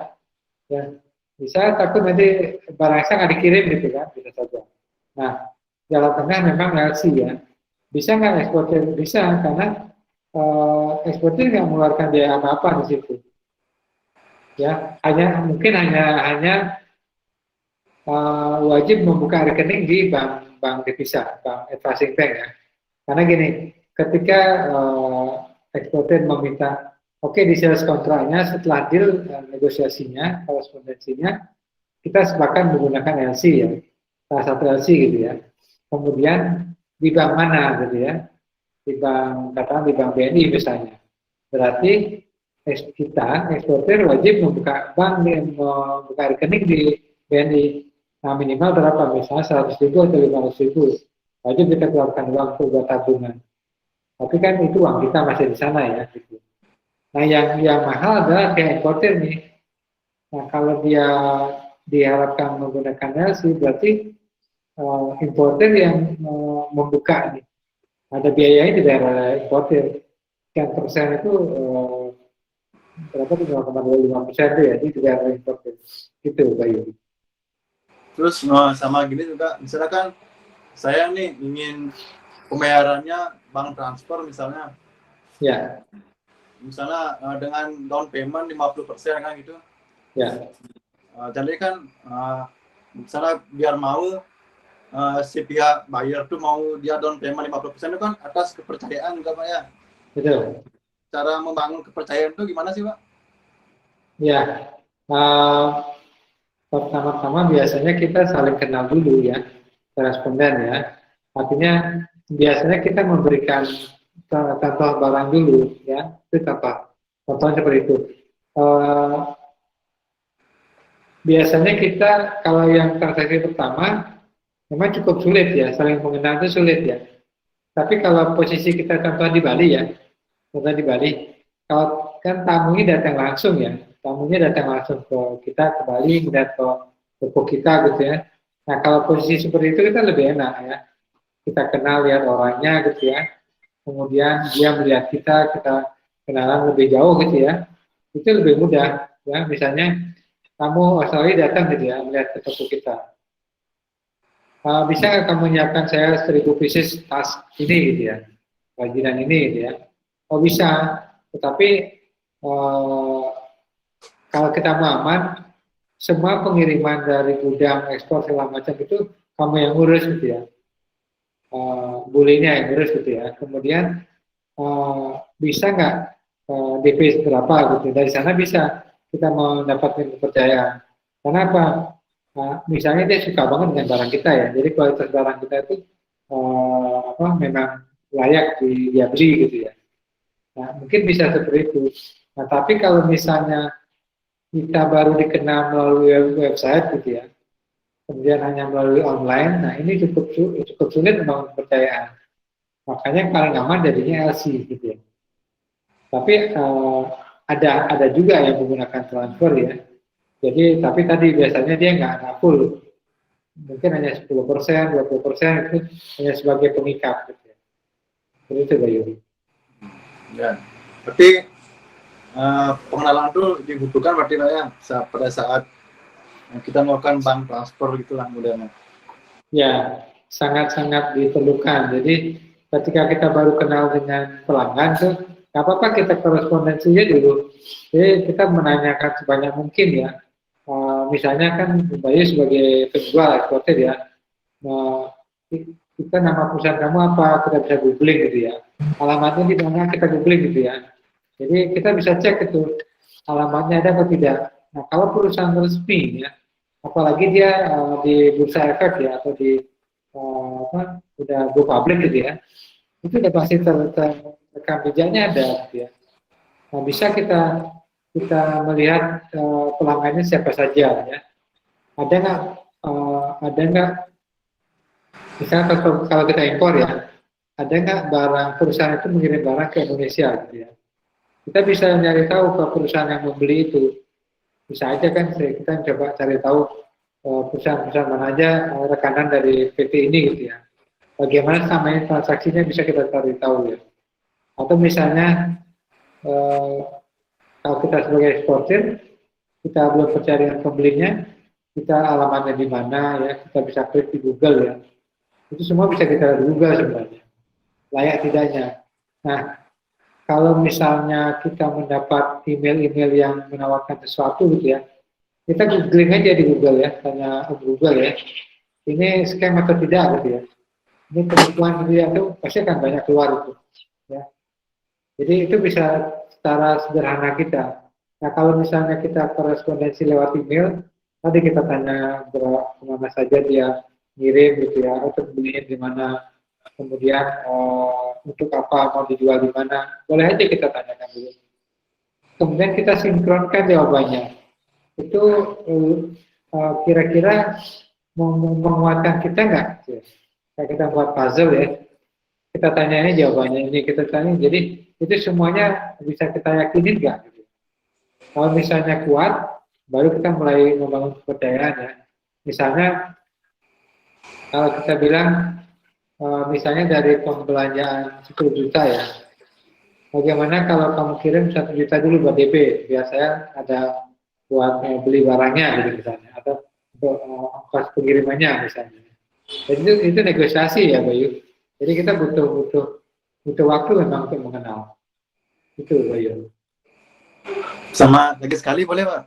Bisa takut nanti barang saya nggak dikirim gitu kan, bisa saja. Nah, jalan tengah memang LC ya. Bisa nggak eksportir? Bisa, karena eksportir nggak mengeluarkan biaya apa-apa di situ. Ya, mungkin hanya wajib membuka rekening di bank devisa, bank advising bank ya. Karena gini, ketika eksportir meminta di sales kontraknya setelah deal negosiasinya, korespondensinya, kita sepakat menggunakan LC ya, salah satu LC gitu ya. Kemudian di bank mana gitu ya, di bank BNI misalnya. Berarti kita eksportir wajib membuka rekening di BNI. Nah, minimal berapa? Misalnya 100.000 atau 500.000. Wajib kita keluarkan uang untuk buat tabungan. Tapi kan itu uang kita masih di sana ya. Gitu. Nah, yang mahal adalah kayak importer nih. Nah, kalau dia diharapkan menggunakan LC, berarti importer yang membuka nih. Ada biayanya di daerah importer. Sekian persen itu berapa tuh 0,25% itu ya, di daerah importer. Gitu, Bayu. Terus sama gini juga, misalkan saya nih ingin pembayarannya bank transfer misalnya. Ya. Misalnya dengan down payment 50% kan gitu. Ya. Jadi kan misalnya biar mau si pihak buyer tuh mau dia down payment 50% itu kan atas kepercayaan juga Pak ya. Betul. Cara membangun kepercayaan itu gimana sih Pak? Ya. Pertama-tama biasanya kita saling kenal dulu ya, koresponden ya. Artinya biasanya kita memberikan contoh barang dulu ya, itu contohnya seperti itu. Biasanya kita kalau yang transaksi pertama memang cukup sulit ya, saling mengenal itu sulit ya. Tapi kalau posisi kita contoh di Bali ya, kalau kan tamunya datang langsung ya. Tamunya datang langsung ke kita, ke Bali, melihat ke toko kita gitu ya. Nah, kalau posisi seperti itu kita lebih enak ya. Kita kenal, lihat orangnya gitu ya. Kemudian dia melihat kita kenalan lebih jauh gitu ya. Itu lebih mudah ya. Misalnya kamu Australia datang gitu ya, melihat ke toko kita. Bisa nggak kamu menyiapkan saya 1000 pieces tas ini gitu ya, kerajinan ini gitu ya. Oh bisa, tetapi kalau kita mau aman, semua pengiriman dari gudang, ekspor segala macam itu kamu yang urus gitu ya. Bulinya yang urus gitu ya. Kemudian bisa nggak DP berapa gitu. Dari sana bisa kita mendapatkan kepercayaan. Kenapa? Misalnya dia suka banget dengan barang kita ya. Jadi kualitas barang kita itu memang layak dia beli gitu ya. Nah, mungkin bisa seperti itu. Nah, tapi kalau misalnya kita baru dikenal melalui website gitu ya, kemudian hanya melalui online, nah ini cukup sulit membangun kepercayaan. Makanya yang paling aman jadinya LC gitu ya. Tapi ada juga yang menggunakan transfer ya. Jadi tapi tadi biasanya dia nggak full, mungkin hanya 10%, 20% itu hanya sebagai pengikat gitu ya. Jadi itu Bayu. Ya, berarti pengenalan itu dibutuhkan berarti Pak ya pada saat kita melakukan bank transfer gitulah mudahnya. Ya, sangat-sangat diperlukan. Jadi ketika kita baru kenal dengan pelanggan tuh, nggak apa-apa kita korespondensinya dulu. Jadi kita menanyakan sebanyak mungkin ya. Misalnya kan Bayu sebagai penjual eksportir ya, kita nama perusahaan kamu apa, kita bisa googling gitu ya. Alamatnya di mana kita googling gitu ya. Jadi kita bisa cek itu alamatnya ada atau tidak. Nah kalau perusahaan resmi ya, apalagi dia di bursa efek ya atau di udah go public gitu ya, itu udah pasti rekam jejaknya ada gitu ya. Nah bisa kita melihat pelanggannya siapa saja ya. Ada nggak misalnya kalau kita impor ya, ada nggak barang perusahaan itu mengirim barang ke Indonesia gitu ya. Kita bisa nyari tahu ke perusahaan yang membeli itu. Bisa aja kan kita coba cari tahu perusahaan-perusahaan mana aja rekanan dari PT ini gitu ya. Bagaimana samanya transaksinya bisa kita cari tahu ya. Atau misalnya kalau kita sebagai eksportir kita belum percaya dengan pembelinya, kita alamatnya di mana ya, kita bisa klik di Google ya. Itu semua bisa kita lihat di Google sebenarnya, layak tidaknya. Nah, kalau misalnya kita mendapat email-email yang menawarkan sesuatu gitu ya, kita googling aja di Google ya, tanya Google ya, ini scam atau tidak gitu ya. Ini penipuan gitu ya, itu pasti akan banyak keluar itu. Ya. Jadi itu bisa secara sederhana kita. Nah kalau misalnya kita korespondensi lewat email, tadi kita tanya kemana saja dia ngirim gitu ya, atau belinya di mana, kemudian untuk apa, mau dijual di mana, boleh aja kita tanyakan dulu. Kemudian kita sinkronkan jawabannya. Itu kira-kira menguatkan kita nggak? Kayak kita buat puzzle ya, kita tanyanya jawabannya ini, kita tanya, jadi itu semuanya bisa kita yakinin nggak? Gitu. Kalau misalnya kuat, baru kita mulai membangun kepercayaan ya. Misalnya kalau kita bilang, misalnya dari pembelanjaan 10 juta ya, bagaimana kalau kamu kirim 1 juta dulu buat DP, biasanya ada buat beli barangnya gitu misalnya, atau untuk ongkos pengirimannya misalnya. Jadi itu negosiasi ya Bayu. Jadi kita butuh waktu memang untuk mengenal. Itu Bayu. Sama lagi sekali boleh Pak?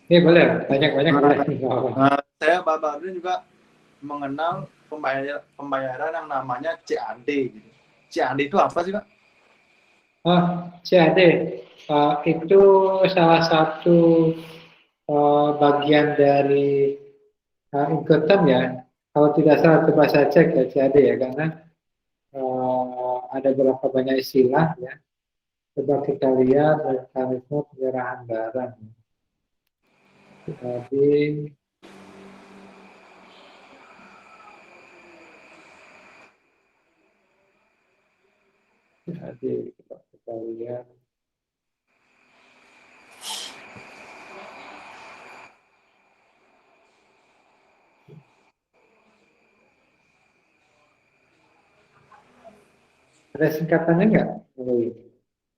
Boleh, banyak-banyak boleh. Saya baru juga mengenal pembayaran yang namanya CAD. CAD itu apa sih Pak? CAD itu salah satu bagian dari Incoterm ya. Kalau tidak salah coba saya cek ya CAD ya, karena ada berapa banyak istilah ya. Coba kita lihat mekanisme penyerahan barang. Jadi kita lihat. Ada singkatannya nggak?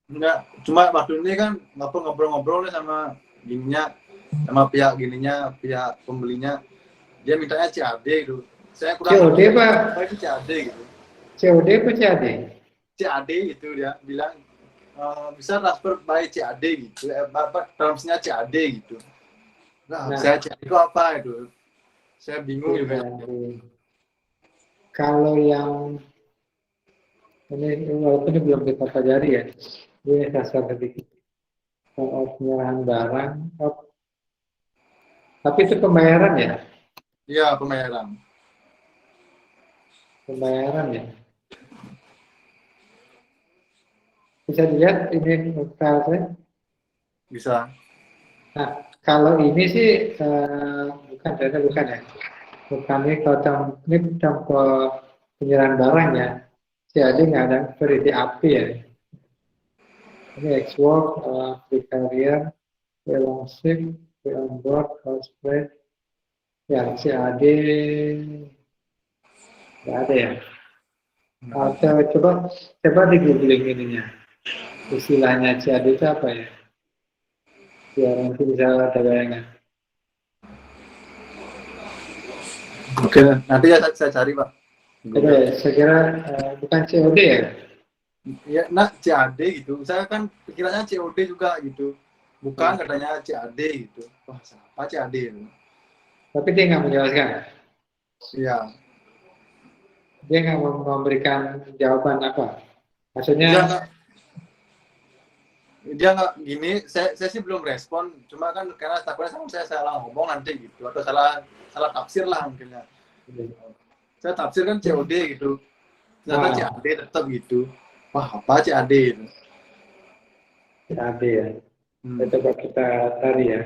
Enggak, cuma waktu ini kan ngobrol-ngobrol nih sama gininya, sama pihak gininya, pihak pembelinya, dia mintanya CAD gitu. Saya kurang COD Pak? Apa itu CAD gitu? COD apa CAD? CAD itu dia bilang bisa transfer by CAD gitu, termsnya CAD gitu. Nah, saya CAD itu apa itu? Saya bingung juga. Kalau yang ini walaupun ini belum kita pelajari ya, ini dasar sedikit soal penyerahan barang. Tapi itu pembayaran ya? Iya, pembayaran. Pembayaran ya. Bisa dilihat ini filenya? Bisa. Nah, kalau ini sih bukan ya. Bukan ini kalau ini penyerahan barang ya. Jadi nggak ada seperti AP ya. Ini X-Work, free carrier, free long ship, free on board, cost spread. Ya, CAD nggak ada ya. Coba di googling ininya. Istilahnya CAD itu apa ya? Biar nanti bisa ada bayangan. Oke, nanti saya cari Pak. Oke, saya kira bukan COD ya? Ya, nah CAD gitu. Saya kan pikirannya COD juga gitu. Bukan katanya CAD gitu. Wah, siapa CAD itu? Tapi dia nggak menjelaskan. Iya. Dia nggak memberikan jawaban apa. Maksudnya dia nggak gini. Saya sih belum respon. Cuma kan karena takutnya sama saya salah ngomong nanti gitu atau salah tafsir lah mungkinnya. Saya tafsir kan COD gitu. Ternyata CAD tetap gitu. Wah, apa CAD itu? CAD ya. Coba kita cari ya.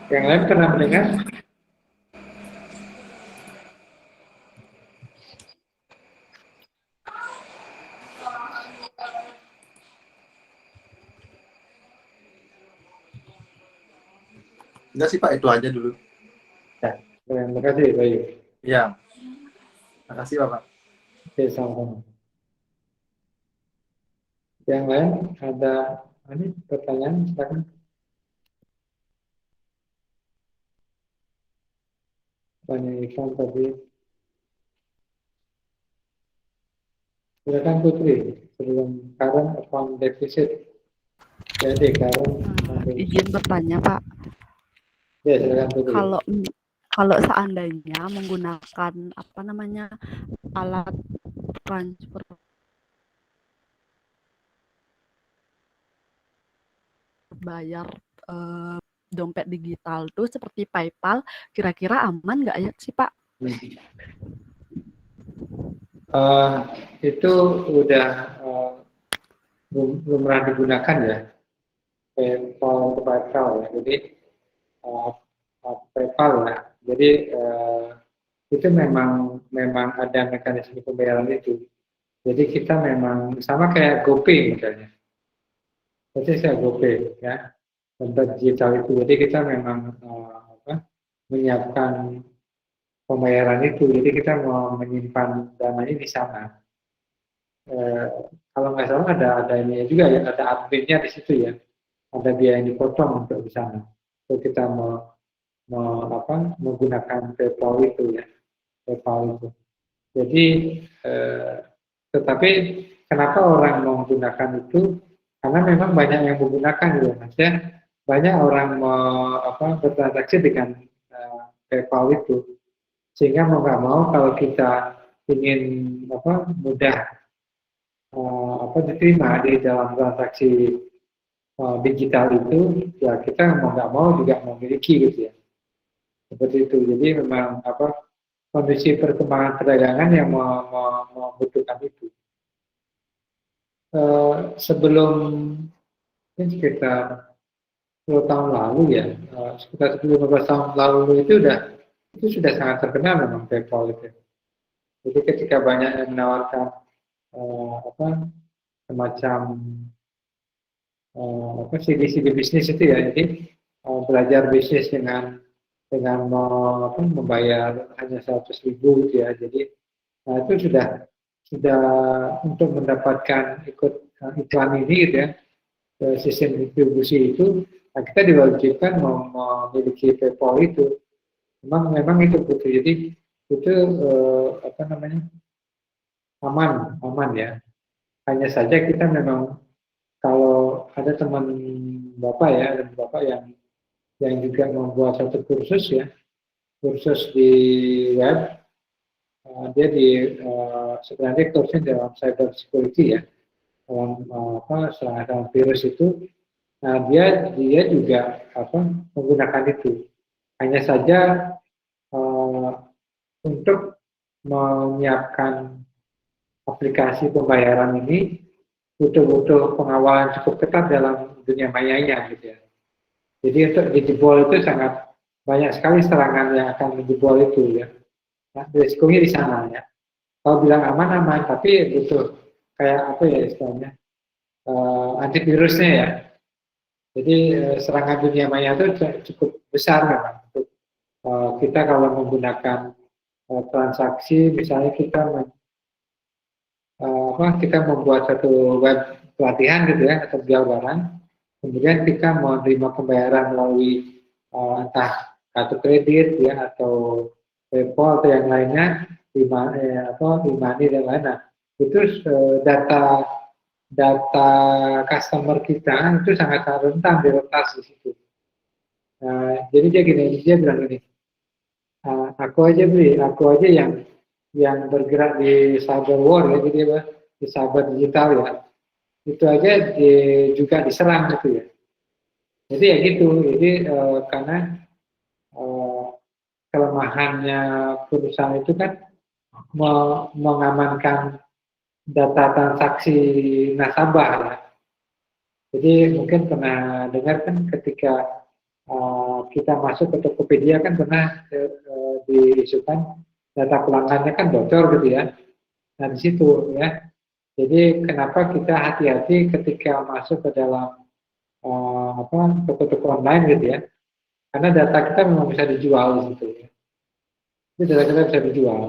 Yang lain pernah mendengar? Enggak sih Pak, itu aja dulu. Ya, terima kasih Bayu. Iya. Terima kasih Bapak. Oke, sama-sama. Yang lain ada ini pertanyaan, silakan. Ivan tadi. Silakan Putri, sebelum current account deficit. Jadi current account deficit. Izin bertanya Pak, Ya, silakan Putri. kalau seandainya menggunakan apa namanya alat transfer bayar dompet digital tuh seperti PayPal, kira-kira aman nggak ya sih Pak? Itu udah belum pernah digunakan ya, PayPal ya. Jadi PayPal ya. Jadi itu memang ada mekanisme pembayaran itu. Jadi kita memang sama kayak GoPay misalnya. Jadi saya GoPay ya, dompet digital itu. Jadi kita memang menyiapkan pembayaran itu. Jadi kita mau menyimpan dananya di sana. Kalau nggak salah ada ini juga ya, ada adminnya di situ ya. Ada biaya yang dipotong untuk di sana. Kalau kita menggunakan PayPal itu ya, PayPal itu. Jadi tetapi kenapa orang menggunakan itu? Karena memang banyak yang menggunakan ya, maksudnya banyak orang bertransaksi dengan PayPal itu, sehingga mau nggak mau kalau kita ingin mudah diterima di dalam transaksi digital itu, ya kita mau nggak mau juga memiliki gitu ya, seperti itu. Jadi memang kondisi perkembangan perdagangan yang membutuhkan itu. Sebelum ini sekitar 10 tahun lalu ya, sekitar 10-15 tahun lalu itu sudah sangat terkenal memang PayPal itu. Jadi ketika banyak yang menawarkan semacam CD bisnis itu ya, jadi belajar bisnis dengan membayar hanya 100.000 gitu ya. Jadi itu sudah untuk mendapatkan ikut iklan ini gitu ya, sistem distribusi itu, nah kita diwajibkan memiliki PayPal itu. Memang itu Putri. Jadi itu aman ya. Hanya saja kita memang kalau ada teman Bapak ya, dan Bapak yang juga membuat satu kursus ya, kursus di web, dia sebenarnya kursnya dalam cyber security ya, dalam serangan virus itu. Nah dia juga menggunakan itu. Hanya saja untuk menyiapkan aplikasi pembayaran ini butuh pengawalan cukup ketat dalam dunia mayanya gitu ya. Jadi untuk dijebol itu sangat banyak sekali serangan yang akan menjebol itu ya. Nah, risikonya di sana ya. Kalau bilang aman, tapi butuh kayak istilahnya antivirusnya ya. Jadi serangan dunia maya itu cukup besar memang. Kita kalau menggunakan transaksi, misalnya kita membuat satu web pelatihan gitu ya, atau jual barang, kemudian kita menerima pembayaran melalui entah kartu kredit ya, atau PayPal atau yang lainnya, e-money dan lainnya. Itu data customer kita itu sangat rentan diretas di situ. Jadi dia bilang gini, aku aja yang bergerak di cyber war ya, jadi di cyber digital ya, itu aja juga diserang gitu ya. Jadi ya gitu, jadi karena kelemahannya perusahaan itu kan mengamankan data transaksi nasabah ya. Jadi mungkin pernah dengar kan ketika kita masuk ke Tokopedia kan pernah diisukan data pelanggannya kan bocor gitu ya. Nah di situ ya. Jadi kenapa kita hati-hati ketika masuk ke dalam toko-toko online gitu ya. Karena data kita memang bisa dijual di situ ya. Jadi data kita bisa dijual.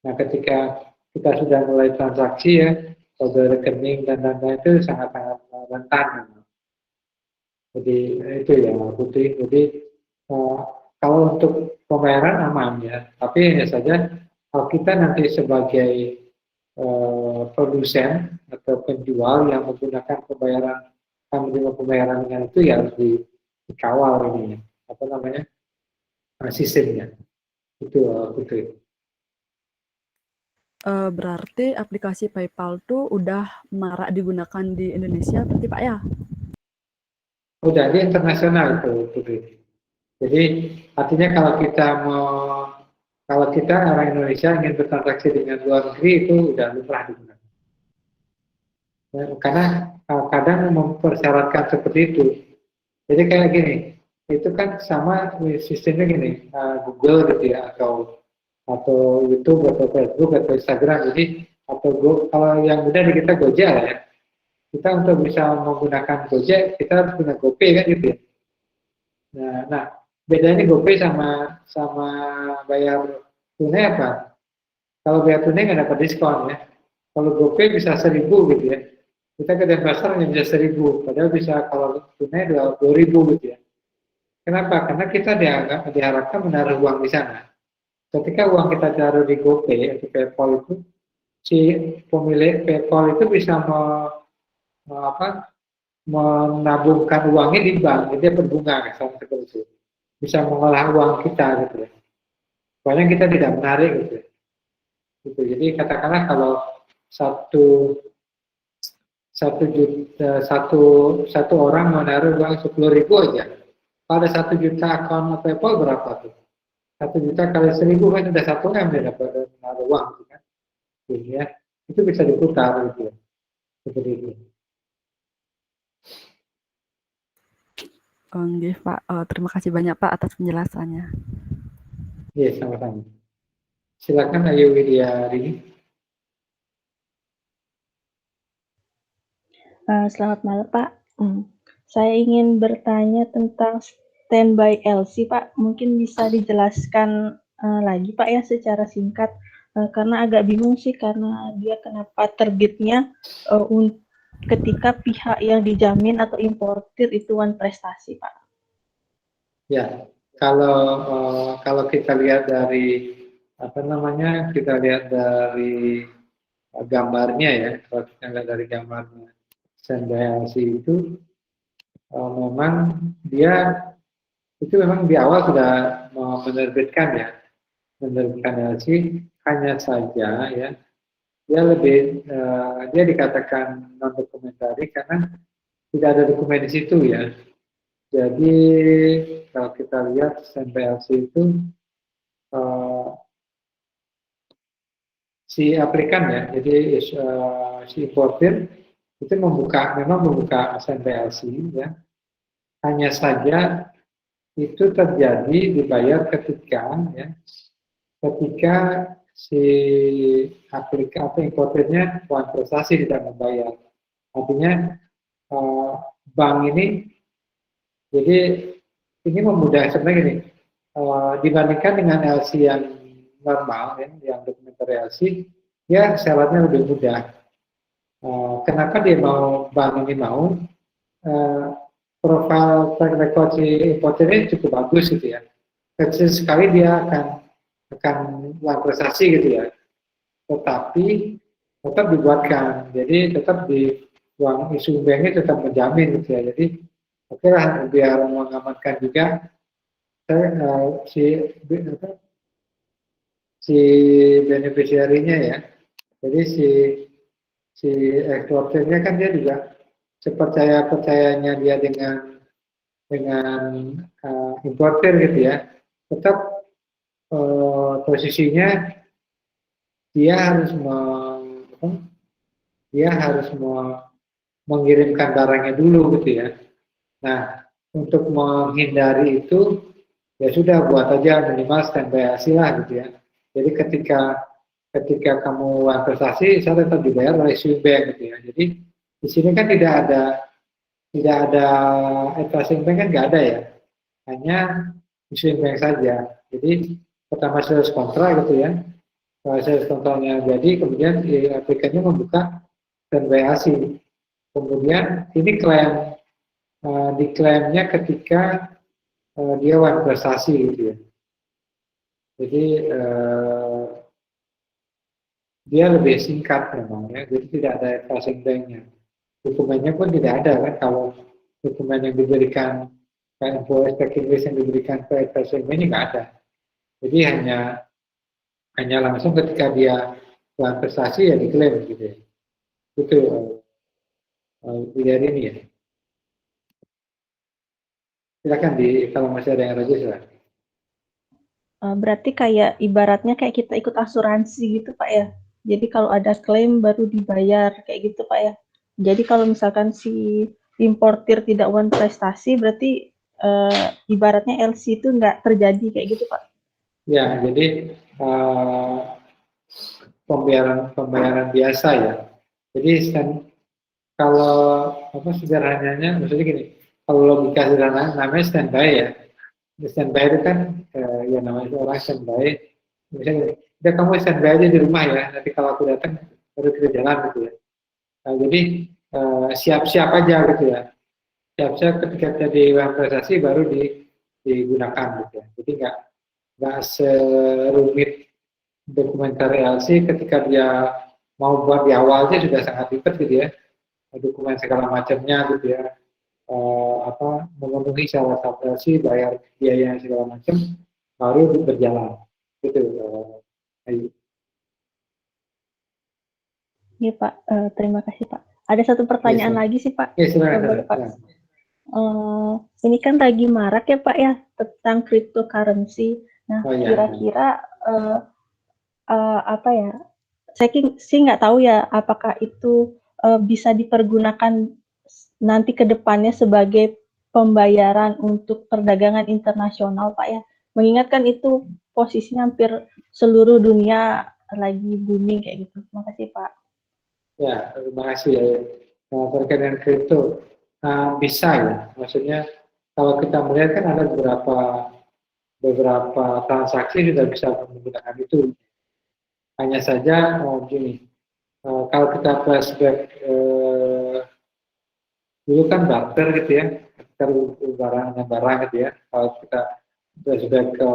Nah ketika kita sudah mulai transaksi ya, kode rekening dan lain-lain itu sangat-sangat rentan. Jadi itu ya Putri. Jadi kalau untuk pembayaran aman ya, tapi hanya saja kalau kita nanti sebagai produsen atau penjual yang menggunakan pembayaran dengan itu ya harus dikawal ini apa namanya sistemnya itu Putri. Berarti aplikasi PayPal tuh udah marak digunakan di Indonesia, berarti Pak ya? Udah di internasional itu Putri. Jadi artinya kalau kita orang Indonesia ingin bertransaksi dengan luar negeri itu udah lumrah digunakan. Ya, karena kadang mempersyaratkan seperti itu. Jadi kayak gini, itu kan sama sistemnya gini, Google gitu ya, atau YouTube atau Facebook atau Instagram. Jadi kalau yang mudah di kita Gojek ya. Kita untuk bisa menggunakan Gojek kita harus punya GoPay kan gitu ya. Nah bedanya GoPay sama bayar tunai apa? Kalau bayar tunai nggak dapat diskon ya. Kalau GoPay bisa 1.000 gitu ya. Kita ke Denpasar hanya bisa 1.000, padahal bisa kalau tunai 2.000 gitu ya. Kenapa? Karena kita diharapkan menaruh uang di sana. Ketika uang kita taruh di GoPay atau PayPal itu, si pemilik PayPal itu bisa menabungkan uangnya di bank, jadi berbunga sama seperti itu. Bisa mengolah uang kita gitu ya. Soalnya kita tidak menarik gitu. Gitu. Jadi katakanlah kalau satu orang menaruh uang 10.000 aja. Pada 1 juta akun PayPal berapa tuh? 1 juta kali 1.000 kan udah 1 M dia dapat menaruh uang gitu kan. Jadi ya, itu bisa diputar gitu ya. Seperti itu. Oke, Pak. Terima kasih banyak Pak atas penjelasannya. Iya, sama-sama. Silakan Ayu Widya Rini. Selamat malam Pak. Saya ingin bertanya tentang standby LC Pak. Mungkin bisa dijelaskan lagi Pak ya secara singkat. Karena agak bingung sih karena dia kenapa terbitnya ketika pihak yang dijamin atau importir itu one prestasi Pak. Ya, kalau kita lihat dari kita lihat dari gambarnya ya, kalau kita lihat dari gambarnya standby LC itu memang dia itu memang di awal sudah menerbitkan LC, hanya saja ya dia dikatakan non dokumentari karena tidak ada dokumen di situ ya. Jadi kalau kita lihat standby LC itu si aplikan ya, jadi si importir itu memang membuka standby LC ya. Hanya saja itu terjadi dibayar ketika si aplikan atau importernya one prestasi tidak membayar. Artinya bank ini, jadi ini memudahkan sebenarnya gini, dibandingkan dengan LC yang normal, yang dokumenter LC, ya syaratnya lebih mudah. Kenapa bank ini mau? Profil track record si importernya cukup bagus gitu ya. Kecil sekali dia akan one prestasi gitu ya. Tetapi tetap dibuatkan, jadi tetap di uang isu banknya tetap menjamin gitu ya. Jadi oke lah, biar mengamankan juga si beneficiary-nya ya. Jadi si eksporternya kan dia juga percayanya dia dengan importer gitu ya. Tetap posisinya dia harus mengirimkan barangnya dulu gitu ya. Nah, untuk menghindari itu ya sudah buat aja minimal standby LC lah gitu ya. Jadi ketika kamu investasi, saya tetap dibayar oleh Swing Bank gitu ya. Jadi di sini kan tidak ada Swing Bank kan nggak ada ya, hanya Swing Bank saja. Jadi pertama sales kontrak gitu ya. Kalau sales kontraknya jadi, kemudian aplikannya membuka standby LC. Kemudian ini diklaimnya ketika dia one prestasi gitu ya. Jadi dia lebih singkat memang ya, jadi tidak ada passing banknya. Dokumennya pun tidak ada kan, kalau dokumen yang diberikan PNPOS Tech English yang diberikan ke passing bank ini nggak ada. Jadi hanya langsung ketika dia one prestasi ya diklaim gitu ya. Itu dari ini ya. Silakan kalau masih ada yang ragu silakan. Berarti kayak ibaratnya kayak kita ikut asuransi gitu Pak ya. Jadi kalau ada klaim baru dibayar kayak gitu Pak ya. Jadi kalau misalkan si importir tidak one prestasi berarti ibaratnya LC itu nggak terjadi kayak gitu Pak. Ya, jadi pembayaran biasa ya. Jadi kalau sederhananya, maksudnya gini, kalau logika sederhana namanya standby ya. Standby itu kan ya namanya orang standby. Misalnya, udah kamu standby aja di rumah ya. Nanti kalau aku datang baru kita jalan gitu ya. Nah, jadi siap-siap aja gitu ya. Siap-siap ketika jadi one prestasi baru digunakan gitu ya. Jadi nggak serumit dokumenter LC ketika dia mau buat di awalnya sudah sangat ribet gitu ya, dokumen segala macamnya gitu ya, memenuhi syarat LC, bayar biaya segala macam, baru berjalan gitu. Iya Pak, terima kasih Pak. Ada satu pertanyaan lagi sih Pak. Silakan, Pak. Ini kan lagi marak ya Pak ya tentang cryptocurrency. Nah, kira-kira apa ya? Saya sih nggak tahu ya apakah itu bisa dipergunakan nanti ke depannya sebagai pembayaran untuk perdagangan internasional Pak ya. Mengingatkan itu posisinya hampir seluruh dunia lagi booming kayak gitu. Terima kasih Pak. Ya, terima kasih ya. Terkait dengan kripto bisa ya. Maksudnya kalau kita melihat kan ada beberapa transaksi sudah bisa menggunakan itu. Hanya saja gini, kalau kita flashback dulu kan barter gitu ya, kita barang gitu ya. Kalau kita flashback ke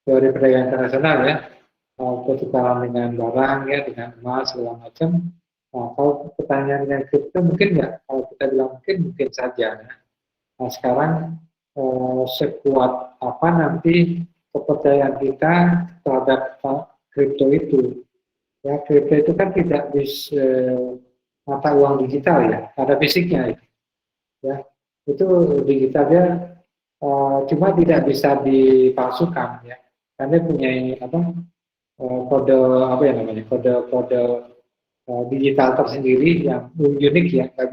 teori perdagangan internasional ya, pertukaran dengan barang ya, dengan emas segala macam. Nah, kalau pertanyaan dengan kripto mungkin nggak? Kalau kita bilang mungkin saja. Ya. Nah, sekarang sekuat apa nanti kepercayaan kita terhadap kripto itu? Ya, kripto itu kan tidak bisa mata uang digital ya, ada fisiknya ya. Itu digitalnya cuma tidak bisa dipalsukan ya. Karena punya kode kode digital tersendiri yang unik ya, nggak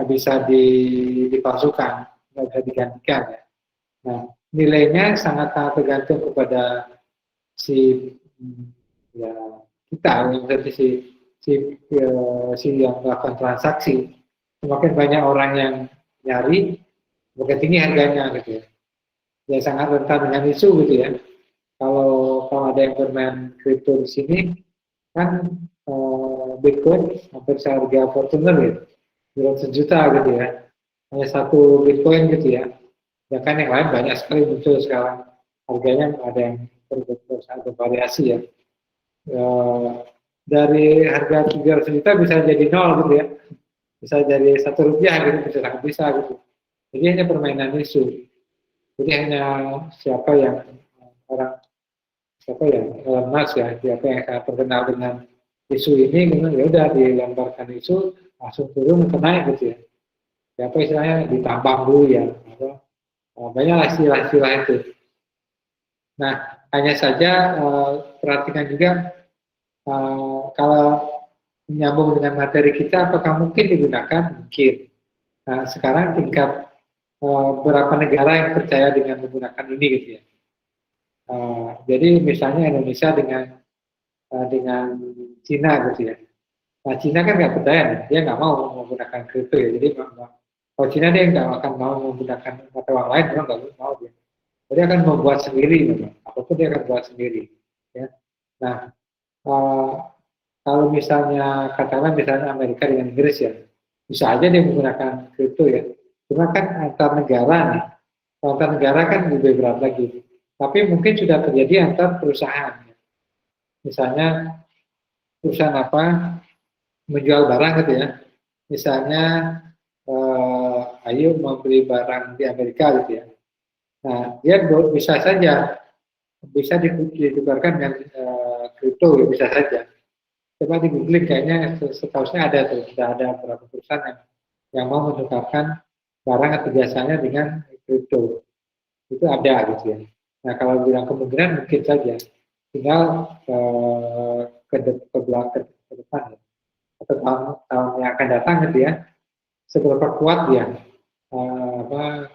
bisa dipalsukan, nggak bisa digantikan ya. Nah, nilainya sangat tergantung kepada kita yang berarti si yang melakukan transaksi. Semakin banyak orang yang nyari, semakin tinggi harganya gitu ya. Ya sangat rentan dengan isu gitu ya. Kalau ada yang bermain kripto di sini kan Bitcoin hampir seharga Fortuner ya, 200 juta gitu ya, hanya satu Bitcoin gitu ya. Bahkan yang lain banyak sekali muncul sekarang, harganya ada yang bervariasi ya. Dari harga 300 juta bisa jadi 0 gitu ya, bisa jadi Rp1 gitu, bisa gitu. Jadi hanya permainan isu. Jadi hanya siapa yang Elon Musk ya, siapa yang sangat terkenal dengan isu ini, ya udah dilemparkan isu langsung turun ke naik gitu ya. Siapa istilahnya ditambang dulu ya, banyaklah istilah-istilah itu. Nah, hanya saja perhatikan juga kalau menyambung dengan materi kita, apakah mungkin digunakan? Mungkin. Nah, sekarang tingkat beberapa negara yang percaya dengan menggunakan ini gitu ya. Jadi misalnya Indonesia dengan Cina gitu ya. Nah, Cina kan nggak percaya, dia nggak mau menggunakan kripto ya. Jadi kalau Cina dia nggak akan mau menggunakan mata uang lain, memang nggak mau dia. Dia akan membuat sendiri, memang. Apapun dia akan buat sendiri. Ya. Nah, kalau misalnya katakanlah misalnya Amerika dengan Inggris ya, bisa aja dia menggunakan kripto ya. Cuma kan antar negara nih, Kalau antar negara kan lebih berat lagi. Tapi mungkin sudah terjadi antar perusahaan. Misalnya perusahaan apa menjual barang gitu ya. Misalnya Ayu mau beli barang di Amerika gitu ya. Nah, dia bisa saja bisa ditukarkan dengan kripto ya, bisa saja. Coba di googling kayaknya setahu saya ada tuh, sudah ada beberapa perusahaan yang mau menukarkan barang atau jasanya dengan kripto. Itu ada gitu ya. Nah, kalau bilang kemungkinan mungkin saja. Tinggal ke depan ya. Atau tahun yang akan datang gitu ya. Seberapa kuat dia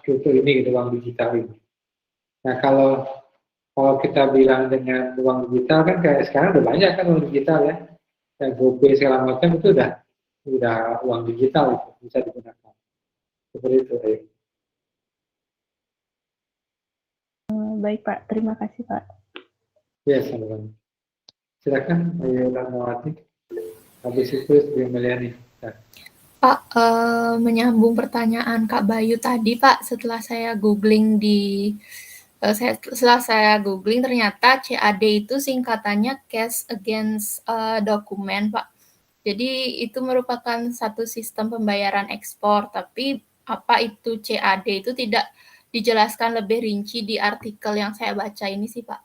kripto ini gitu, uang digital ini. Nah, kalau kita bilang dengan uang digital kan kayak sekarang udah banyak kan uang digital ya. Kayak GoPay segala macam itu udah uang digital itu bisa digunakan. Seperti itu. Baik Pak, terima kasih Pak. Ya, sama-sama. Silakan, Ayu Rahmawati. Habis itu Sri Mulyani. Pak, menyambung pertanyaan Kak Bayu tadi, Pak, setelah saya googling ternyata CAD itu singkatannya Cash Against Document, Pak. Jadi itu merupakan satu sistem pembayaran ekspor, tapi apa itu CAD itu tidak dijelaskan lebih rinci di artikel yang saya baca ini sih, Pak.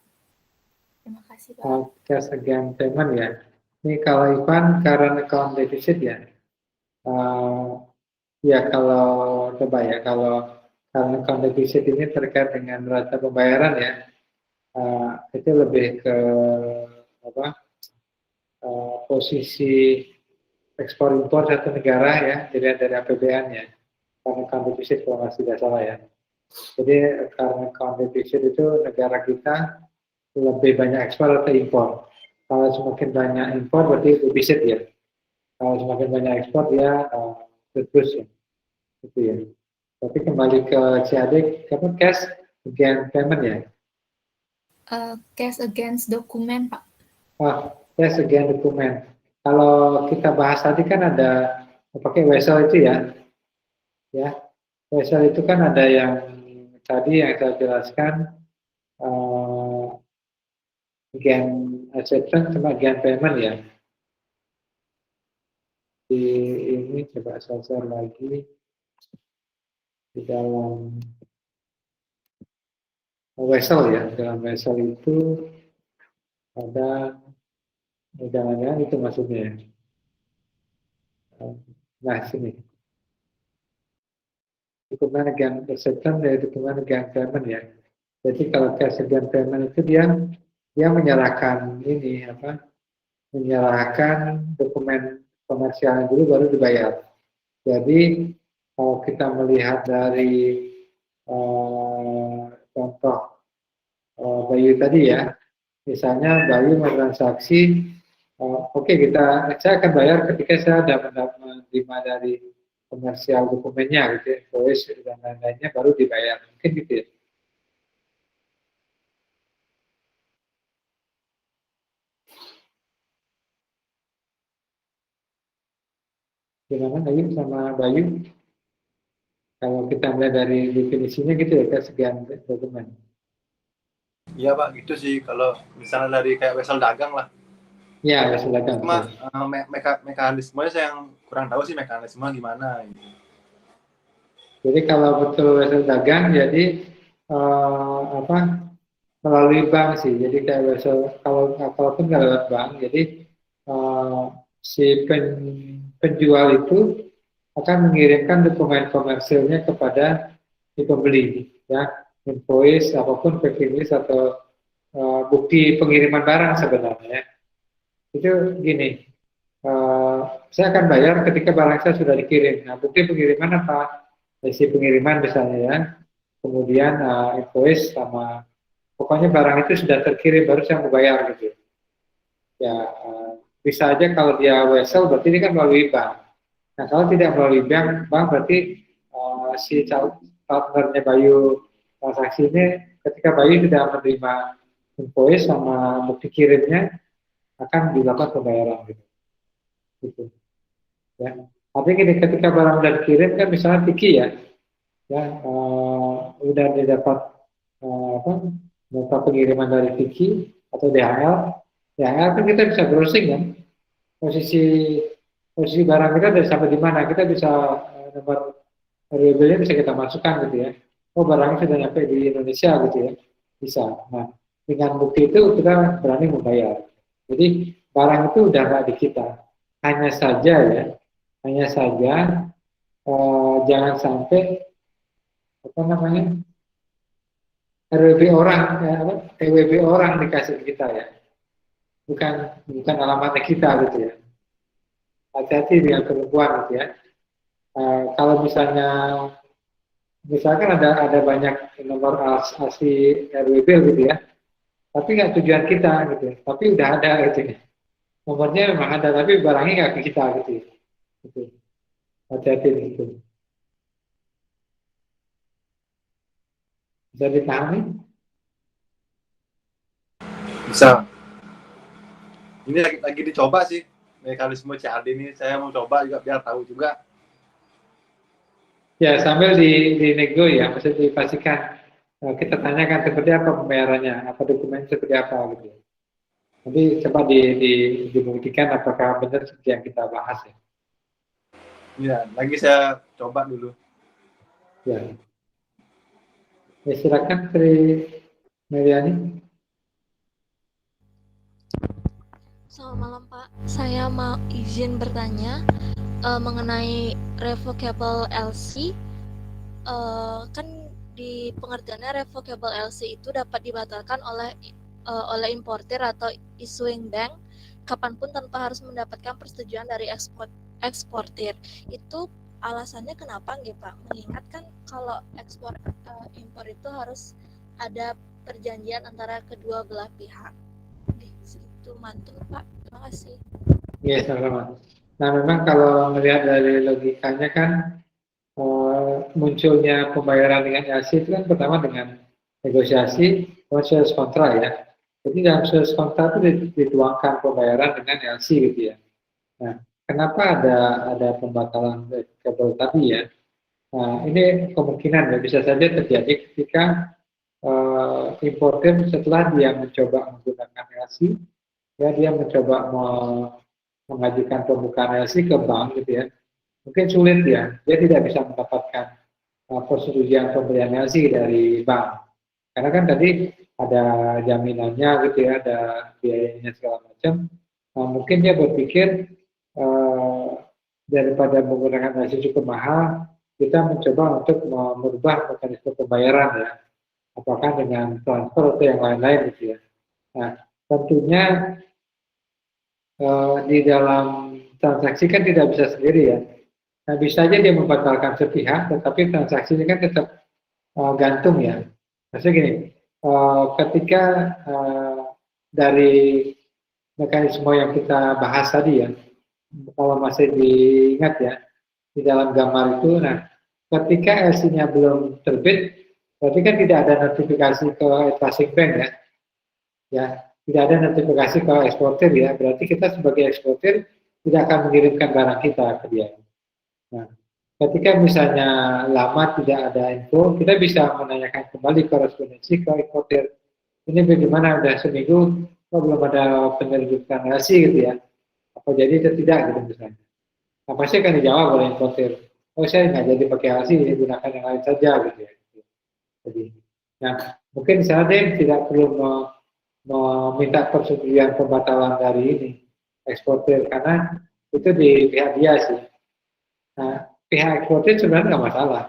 Terima kasih, Pak. Cash Against Payment ya. Ini kalau Ivan current account deficit ya. Ya kalau coba ya, kalau current account deficit ini terkait dengan neraca pembayaran ya, itu lebih ke posisi ekspor impor satu negara ya, dilihat dari APBN ya, current account deficit kalau nggak tidak salah ya. Jadi current account deficit itu negara kita lebih banyak ekspor atau impor. Kalau semakin banyak impor berarti defisit ya. Kalau semakin banyak ekspor dia surplus ya. Itu ya. Tapi kembali ke CAD, cash against payment ya? Cash against document, Pak. Cash against document. Kalau kita bahas tadi kan ada pakai vessel itu ya. Ya, vessel itu kan ada yang tadi yang saya jelaskan against acceptance sama against payment ya. Di ini coba saya share lagi di dalam vessel ya, dalam vessel itu ada jangan-jangan itu maksudnya. Nah sini dokumen against acceptance dari dokumen against payment ya. Jadi kalau cash against payment itu dia menyerahkan ini menyerahkan dokumen komersial dulu baru dibayar. Jadi kalau kita melihat dari contoh Bayu tadi ya, misalnya Bayu mentransaksi, oke, saya akan bayar ketika saya dapat menerima dari komersial dokumennya, gitu, invoice dan lain-lainnya baru dibayar, mungkin gitu ya. Gimana Ayu sama Bayu? Kalau kita melihat dari definisinya gitu ya, cash against dokumen. Iya Pak, gitu sih. Kalau misalnya dari kayak wesel dagang lah. Iya, wesel dagang. Cuma mekanismenya saya yang kurang tahu sih mekanisme gimana. Gitu. Jadi kalau betul wesel dagang, jadi melalui bank sih. Jadi kayak wesel kalaupun nggak lewat bank, jadi si penjual itu akan mengirimkan dokumen komersilnya kepada si pembeli, ya, invoice apapun, packing list atau bukti pengiriman barang sebenarnya. Itu gini, saya akan bayar ketika barang saya sudah dikirim. Nah, bukti pengiriman apa? Isi pengiriman misalnya ya, kemudian invoice sama pokoknya barang itu sudah terkirim baru saya mau bayar gitu. Ya. Bisa aja kalau dia wesel berarti ini kan melalui bank. Nah kalau tidak melalui bank berarti si partnernya Bayu transaksi ini ketika Bayu sudah menerima invoice sama bukti kirimnya akan dilakukan pembayaran gitu. Ya. Tapi ketika barang sudah dikirim kan misalnya Tiki ya, ya udah didapat apa data pengiriman dari Viki atau DHL. DHL kan kita bisa browsing kan posisi posisi barang kita dari sampai di mana, kita bisa nomor variabelnya bisa kita masukkan gitu ya. Oh barangnya sudah nyampe di Indonesia gitu ya, bisa. Nah dengan bukti itu kita berani membayar. Jadi barang itu udah nggak di kita. Hanya saja ya, hanya saja jangan sampai apa namanya RWB orang, ya, apa, TWB orang dikasih ke kita ya, bukan bukan alamatnya kita gitu ya. Hati-hati dengan penipuan gitu ya. Kalau misalnya misalkan ada banyak nomor asli RWB gitu ya, tapi nggak tujuan kita gitu ya, tapi udah ada gitu ya. Nomornya memang ada, tapi barangnya nggak ke kita gitu ya. Gitu. Hati-hati gitu. Bisa dipahami? Bisa. Ini lagi dicoba sih mekanisme CAD ini, saya mau coba juga biar tahu juga. Ya, sambil di nego ya, maksudnya dipastikan kita tanyakan seperti apa pembayarannya, apa dokumen seperti apa gitu. Nanti coba dibuktikan apakah benar seperti yang kita bahas ya. Iya, lagi saya coba dulu. Ya, ya silakan Sri Meliani. Selamat malam Pak, saya mau izin bertanya mengenai revocable LC. Kan di pengertiannya revocable LC itu dapat dibatalkan oleh importer atau issuing bank kapanpun tanpa harus mendapatkan persetujuan dari eksportir. Itu alasannya kenapa nggih Pak? Mengingat kan kalau impor itu harus ada perjanjian antara kedua belah pihak. Itu mantul Pak, terima kasih. Ya, sama-sama. Nah, memang kalau melihat dari logikanya kan munculnya pembayaran dengan LC itu kan pertama dengan negosiasi sales kontrak ya. Jadi dalam sales kontrak itu dituangkan pembayaran dengan LC gitu ya. Nah, kenapa ada pembatalan kabel tadi ya? Nah, ini kemungkinan ya bisa saja terjadi ketika importer setelah dia mencoba menggunakan LC, ya dia mencoba mengajukan pembukaan LC ke bank gitu ya. Mungkin sulit ya, dia tidak bisa mendapatkan persetujuan pemberian LC dari bank. Karena kan tadi ada jaminannya gitu ya, ada biayanya segala macam. Nah, mungkin dia berpikir daripada menggunakan LC cukup mahal, kita mencoba untuk merubah mekanisme pembayaran ya. Apakah dengan transfer atau yang lain-lain gitu ya. Nah, tentunya di dalam transaksi kan tidak bisa sendiri ya. Nah, bisa saja dia membatalkan sepihak, tetapi transaksinya kan tetap gantung ya. Maksudnya gini, ketika dari mekanisme yang kita bahas tadi ya, kalau masih diingat ya, di dalam gambar itu, nah, ketika LC-nya belum terbit, berarti kan tidak ada notifikasi ke tracing bank ya, ya, tidak ada notifikasi ke eksportir ya, berarti kita sebagai eksportir tidak akan mengirimkan barang kita ke dia. Nah, ketika misalnya lama tidak ada info, kita bisa menanyakan kembali korespondensi ke importer. Ini bagaimana udah seminggu kok belum ada penyelidikan relasi gitu ya? Apa jadi atau tidak gitu misalnya? Nah, pasti akan dijawab oleh importer. Oh saya nggak jadi pakai LC, gunakan yang lain saja gitu ya. Jadi, nah mungkin misalnya dia tidak perlu meminta persetujuan pembatalan dari ini eksportir karena itu di pihak dia sih. Nah, pihak eksportir sebenarnya nggak masalah,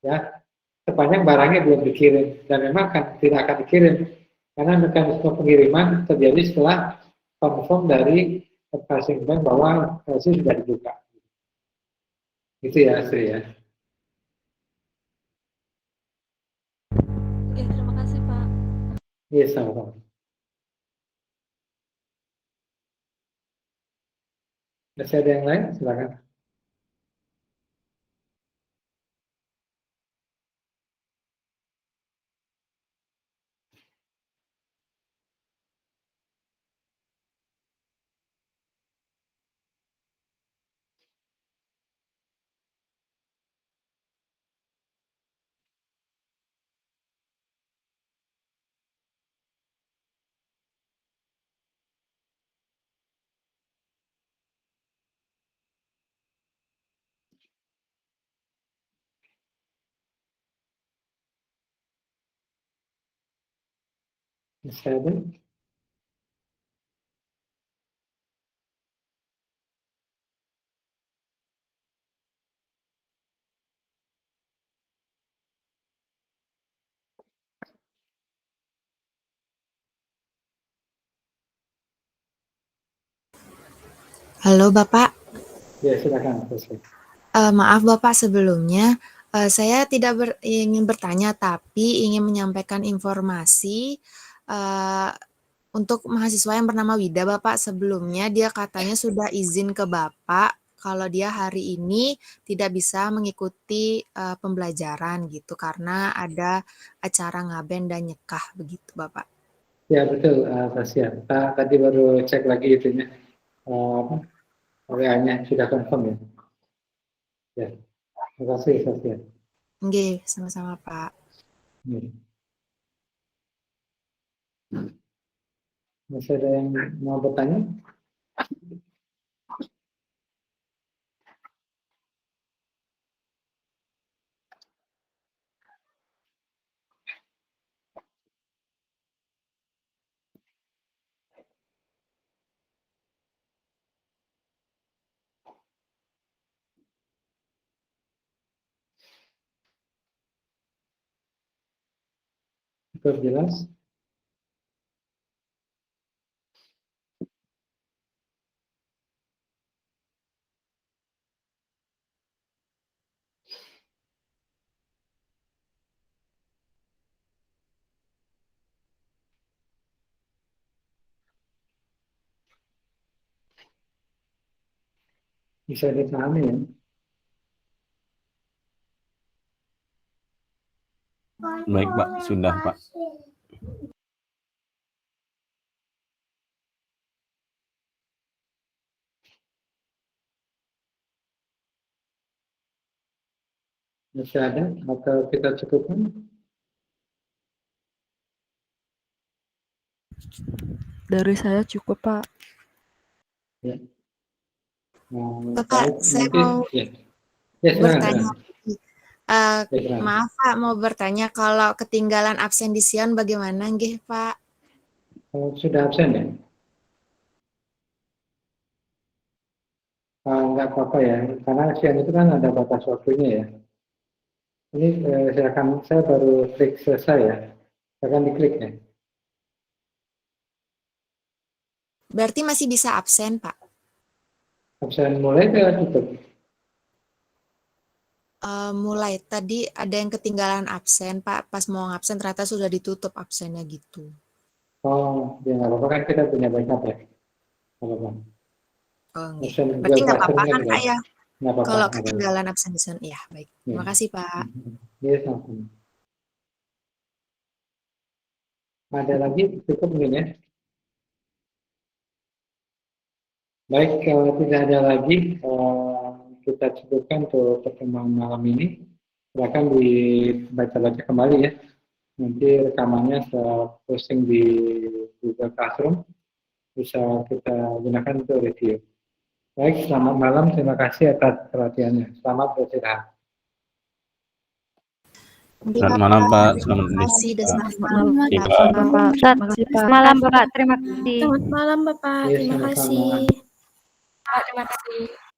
ya sepanjang barangnya belum dikirim dan memang tidak akan dikirim karena mekanisme pengiriman terjadi setelah confirm dari purchasing bank bahwa LC sudah dibuka. Itu ya, Sri ya. Oke, terima kasih Pak. Iya, sama-sama. Masih ada yang lain? Silakan. Masih ada? Halo Bapak. Ya, silakan. Selesai. Maaf Bapak, sebelumnya saya tidak ingin bertanya, tapi ingin menyampaikan informasi untuk mahasiswa yang bernama Wida, Bapak. Sebelumnya dia katanya sudah izin ke Bapak kalau dia hari ini tidak bisa mengikuti pembelajaran gitu karena ada acara ngaben dan nyekah begitu, Bapak. Ya, betul, Tasya. Tadi baru cek lagi itunya. WA-nya sudah confirm ya. Ya, terima kasih, Tasya. Nggih, sama-sama, Pak. Masih ada yang mau bertanya? Cukup jelas? Bisa dipahami ya? Baik Pak, sudah Pak. Masih ada atau kita cukupkan? Dari saya cukup, Pak. Ya. Bapak, saya mau bertanya. Maaf Pak, mau bertanya kalau ketinggalan absen di Sion bagaimana nggih Pak? Sudah absen ya? Enggak apa-apa ya, karena Sion itu kan ada batas waktunya ya. Ini saya baru klik selesai ya, silakan diklik ya. Berarti masih bisa absen Pak? Absen mulai ke tutup? Mulai, tadi ada yang ketinggalan absen Pak, pas mau ngabsen ternyata sudah ditutup absennya gitu. Oh, ya nggak apa-apa kan kita punya backup ya. Apa-apa. Oh, berarti nggak apa-apa kan Pak ya? Kalau ketinggalan absen di sana, ya baik. Terima kasih Pak. Iya, sama-sama. Ada lagi cukup mungkin ya? Baik, kalau tidak ada lagi, kita cukupkan untuk pertemuan malam ini. Silakan dibaca-baca kembali ya. Nanti rekamannya saya posting di Google Classroom. Bisa kita gunakan untuk review. Baik, selamat malam. Terima kasih atas perhatiannya. Selamat beristirahat. Selamat malam Pak. Selamat malam Bapak. Terima kasih. Selamat malam Bapak. Terima kasih. Terima kasih.